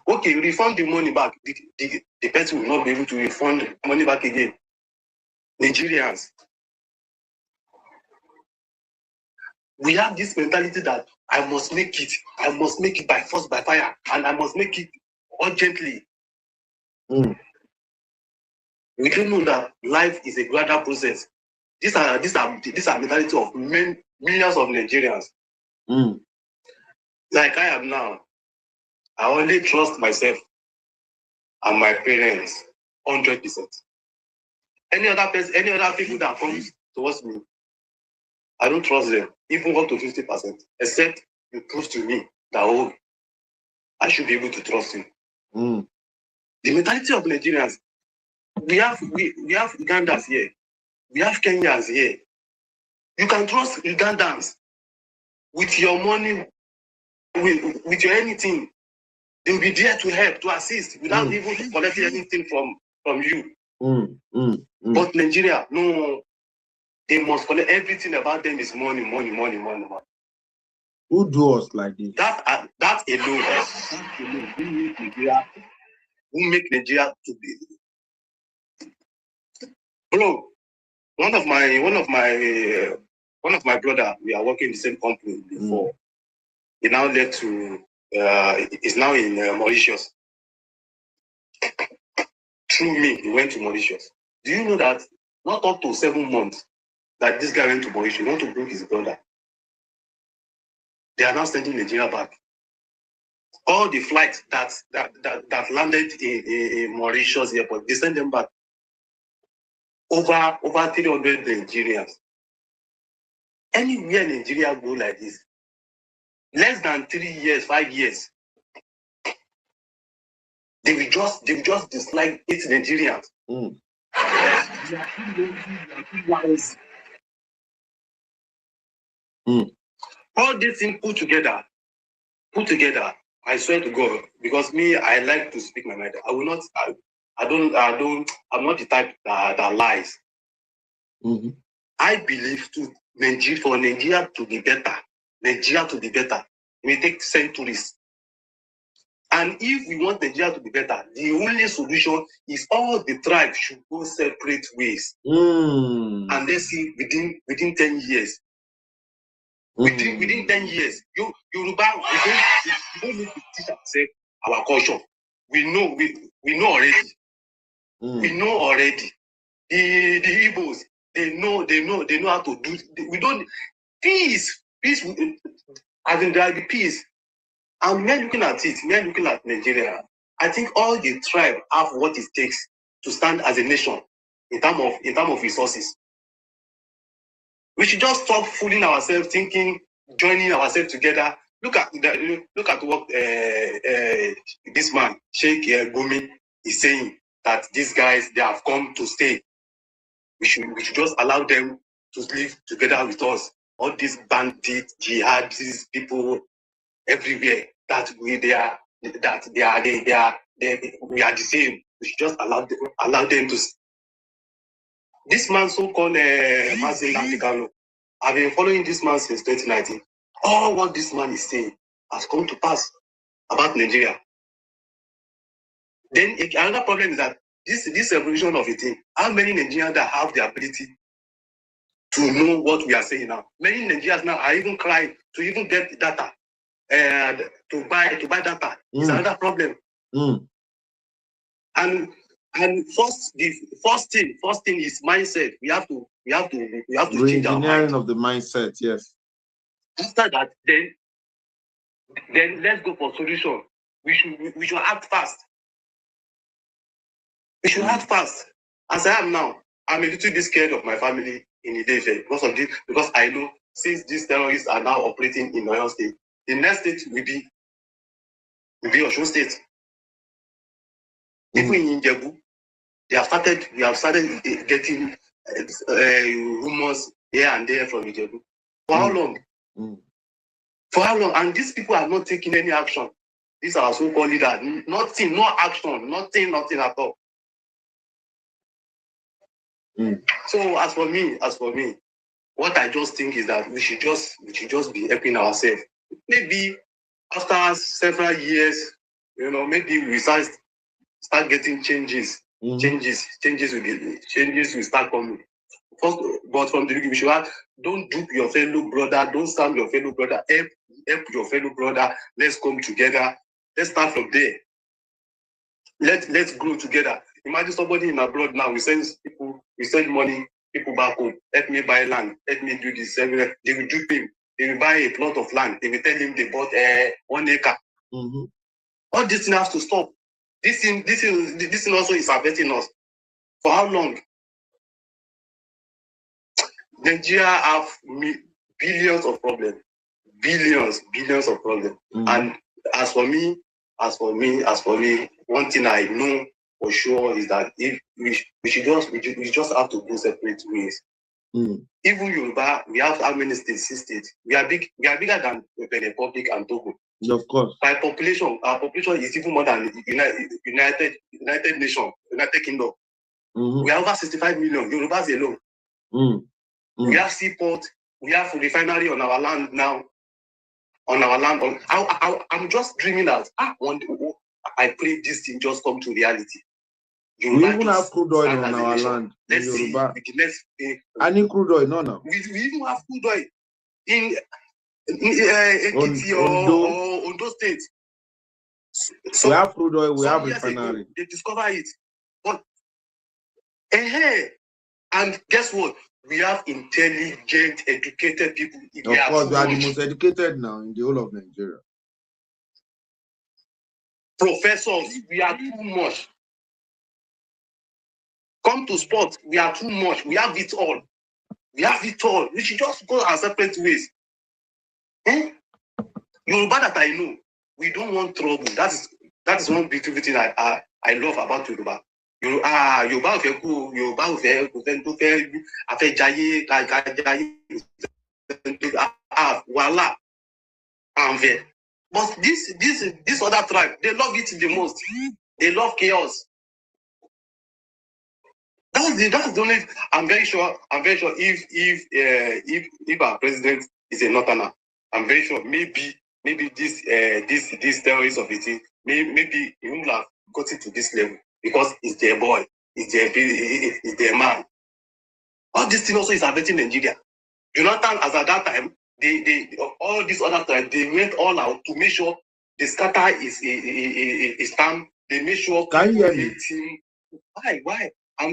Okay, refund the money back. The person will not be able to refund the money back again. Nigerians, we have this mentality that I must make it by force, by fire, and I must make it urgently. We don't know that life is a gradual process. These are mentality of millions of Nigerians. Like I am now, I only trust myself and my parents 100%. Any other person, any other people that comes towards me, I don't trust them, even up to 50%, except you prove to me that I should be able to trust you. The mentality of Nigerians, we have Ugandans here, we have Kenyans here. You can trust Ugandans with your money, with your anything. They will be there to help, to assist, without even collecting anything from you. But Nigeria, no, they must collect everything about them is money. Who do us like this? That alone will make Nigeria to be. Bro, one of my brother, we are working in the same company before. He now led to is now in Mauritius. Through me, he went to Mauritius. Do you know that not up to 7 months that this guy went to Mauritius, he wanted to bring his brother. They are now sending Nigeria back. All the flights that landed in Mauritius airport, they send them back. Over 300 Nigerians. Anywhere Nigeria go like this, less than 3 years, 5 years, they will just dislike its Nigerians. Mm. We are too lazy, we are too wise. All these things put together, I swear to God, because me, I like to speak my mind. I will not, I'm not the type that lies. Mm-hmm. I believe for Nigeria to be better, it may take centuries. And if we want Nigeria to be better, the only solution is all the tribes should go separate ways. And let's see within 10 years. Within 10 years, Yoruba, we don't need to teach ourselves our culture. We know already. We know already. The Igbos, they know how to do. We don't peace. As in there will be peace. And we are looking at it. We are looking at Nigeria. I think all the tribe have what it takes to stand as a nation in terms of resources. We should just stop fooling ourselves, thinking, joining ourselves together. Look at what this man, Sheikh Gumi, is saying, that these guys, they have come to stay. We should just allow them to live together with us. All these bandits, jihadis, people everywhere, we are the same. We should just allow them to. This man, so-called Mazi Nnamdi Kanu, I've been following this man since 2019. All what this man is saying has come to pass about Nigeria. Then another problem is that this evolution of a thing, how many Nigerians that have the ability to know what we are saying now? Many Nigerians now are even crying to even get data and to buy data. It's another problem. And the first thing is mindset. We have to change our mind. Of the mindset, yes. After that, then let's go for solution. We should act fast. We should act fast. As I am now, I'm a little bit scared of my family in Ilefe because I know since these terrorists are now operating in Oyo State, the next state will be Osun State. People in Ijebu, we have started getting rumors here and there from Ijebu. For how long? For how long? And these people are not taking any action. These are so-called leaders. Nothing, no action, nothing at all. So as for me, what I just think is that we should just be helping ourselves. Maybe after several years, maybe we start getting changes. Changes will start coming. First, but from the beginning, we should don't dupe your fellow brother, don't stand your fellow brother, help your fellow brother. Let's come together. Let's start from there. Let's grow together. Imagine somebody in abroad now. We send money, people back home. Let me buy land. Let me do this. They will dupe him. They will buy a plot of land. They will tell him they bought 1 acre. All this thing has to stop. This thing also is affecting us. For how long? Nigeria have billions of problems. Billions of problems. And as for me, one thing I know for sure is that if we just have to go separate ways. Even Yoruba, we have how many states? 6 states. We are bigger than the Republic and Togo. Of course. By population, our population is even more than United Nations, United Kingdom. We have over 65 million. Yorubas alone. We have seaport. We have refinery on our land now. I'm just dreaming that I pray this thing just come to reality. We even have crude oil on our land. Let's see. Any crude oil? No. We even have crude oil in Ekiti or Ondo State. So we have crude oil. We have refinery. They discover it, but and guess what? We have intelligent, educated people. Of course, we are the most educated now in the whole of Nigeria. Professors, we are too much. Come to sports, we are too much. We have it all. We have it all. We should just go our separate ways. Yoruba that I know, we don't want trouble. That is one beautiful thing I love about Yoruba. Yoruba ò fẹ́ kú, Yoruba ò fẹ́ kò fẹ́ tó fẹ́ afẹ́ jayé jayé wàhálà àǹfẹ́. But this other tribe, they love it the most. They love chaos. That's the only. I'm very sure if our president is a northerner, I'm very sure maybe this terrorist of it, maybe he wouldn't have got it to this level because it's their boy, it's their man. All this thing also is affecting Nigeria. Jonathan, as at that time, they all these other tribes, they went all out to make sure the scatter is stand. They make sure. Can you hear me? Why? And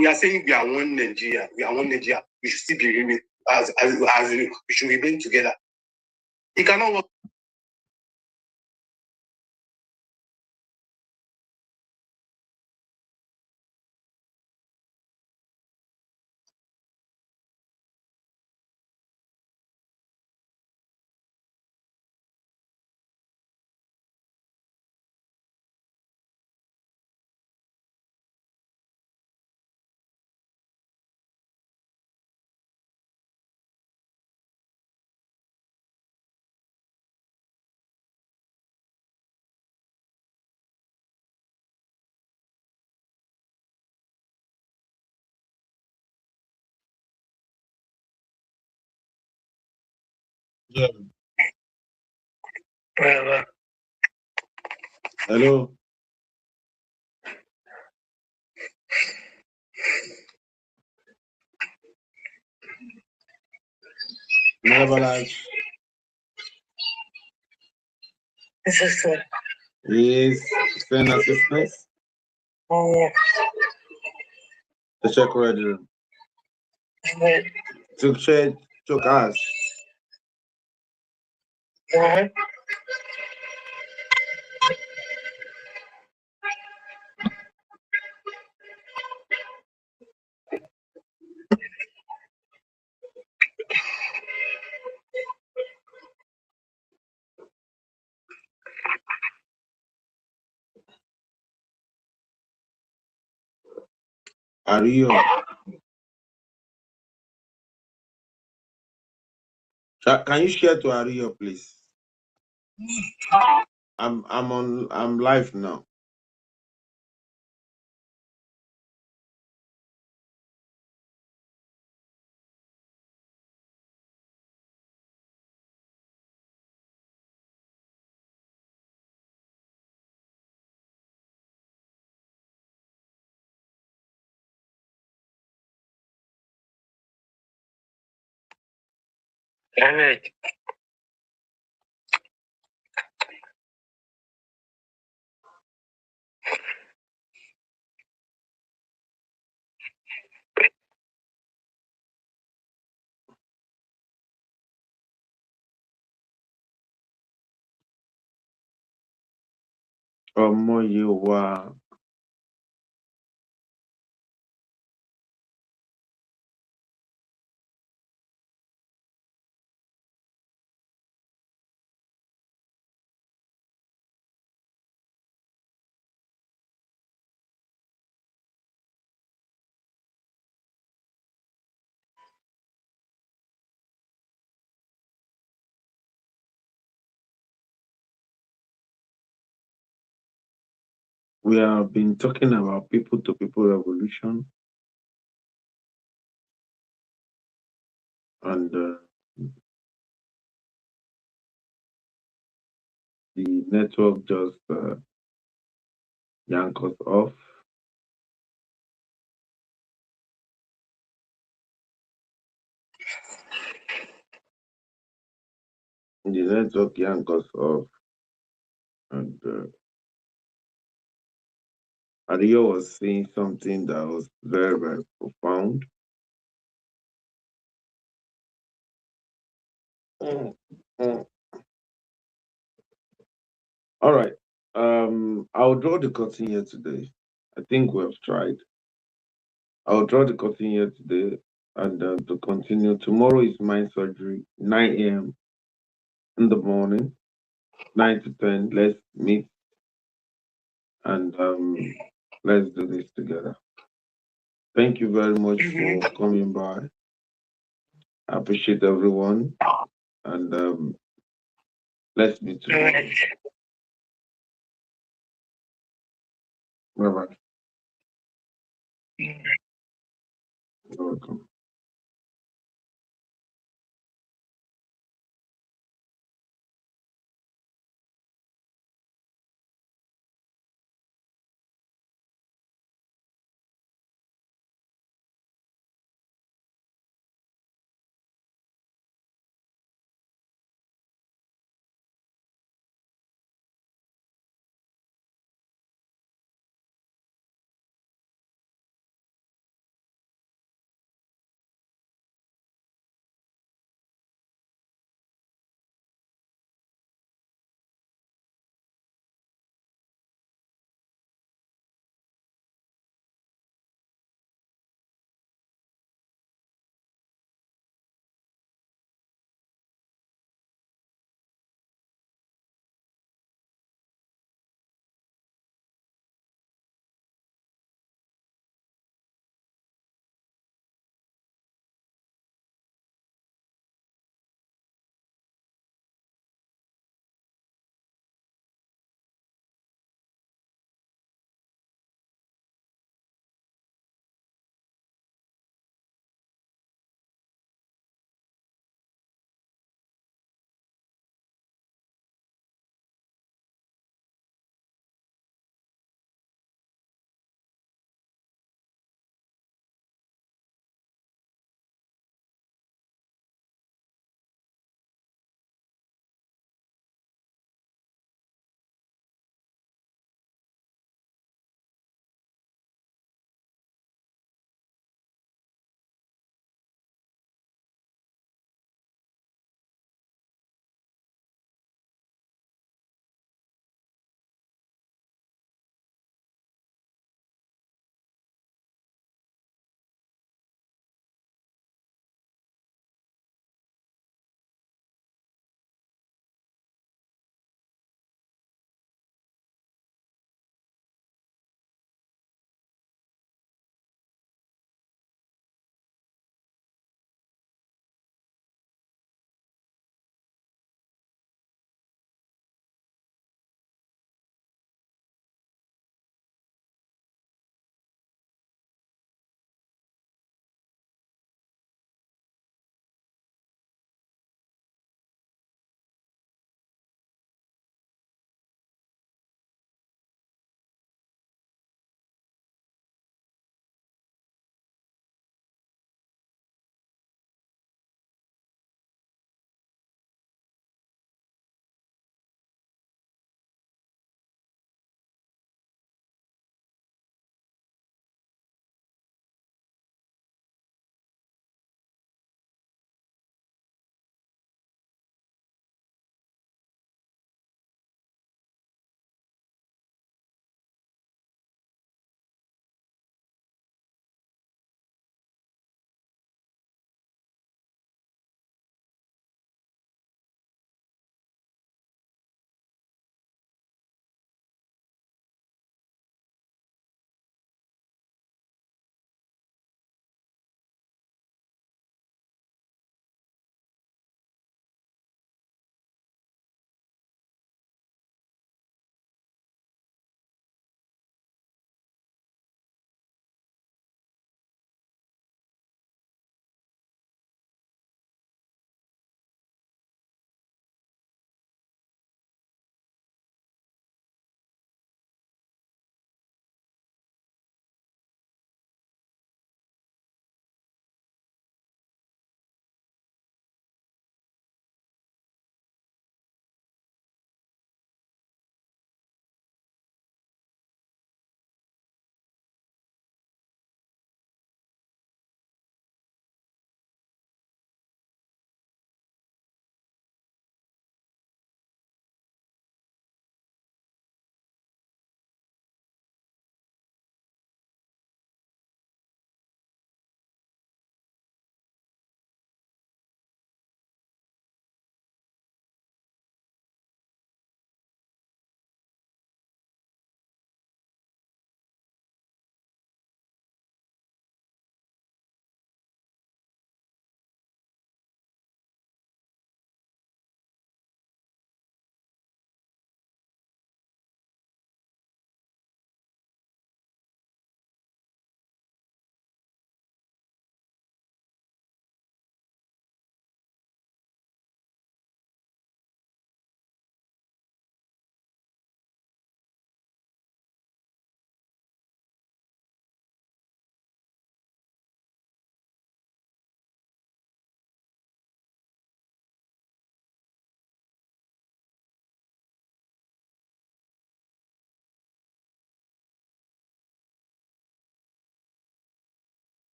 we are saying we are one Nigeria. We are one Nigeria. We should still be remain as we should remain together. It cannot work. Yeah. Hello. Marvelous. Yes, send assistance. The check ready. Took us. Ario. Can you share to Ario, please? I'm live now. Omoyewa. We have been talking about people-to-people revolution, and the network just yanked us off. The network yanked us off, and Adio was saying something that was very, very profound. All right. I'll draw the curtain here today. I think we have tried. I'll draw the curtain here today. and to continue. Tomorrow is mind surgery, 9 a.m. in the morning, 9 to 10. Let's meet and let's do this together. Thank you very much for coming by. I appreciate everyone, and let's meet tomorrow. Bye bye. You're welcome.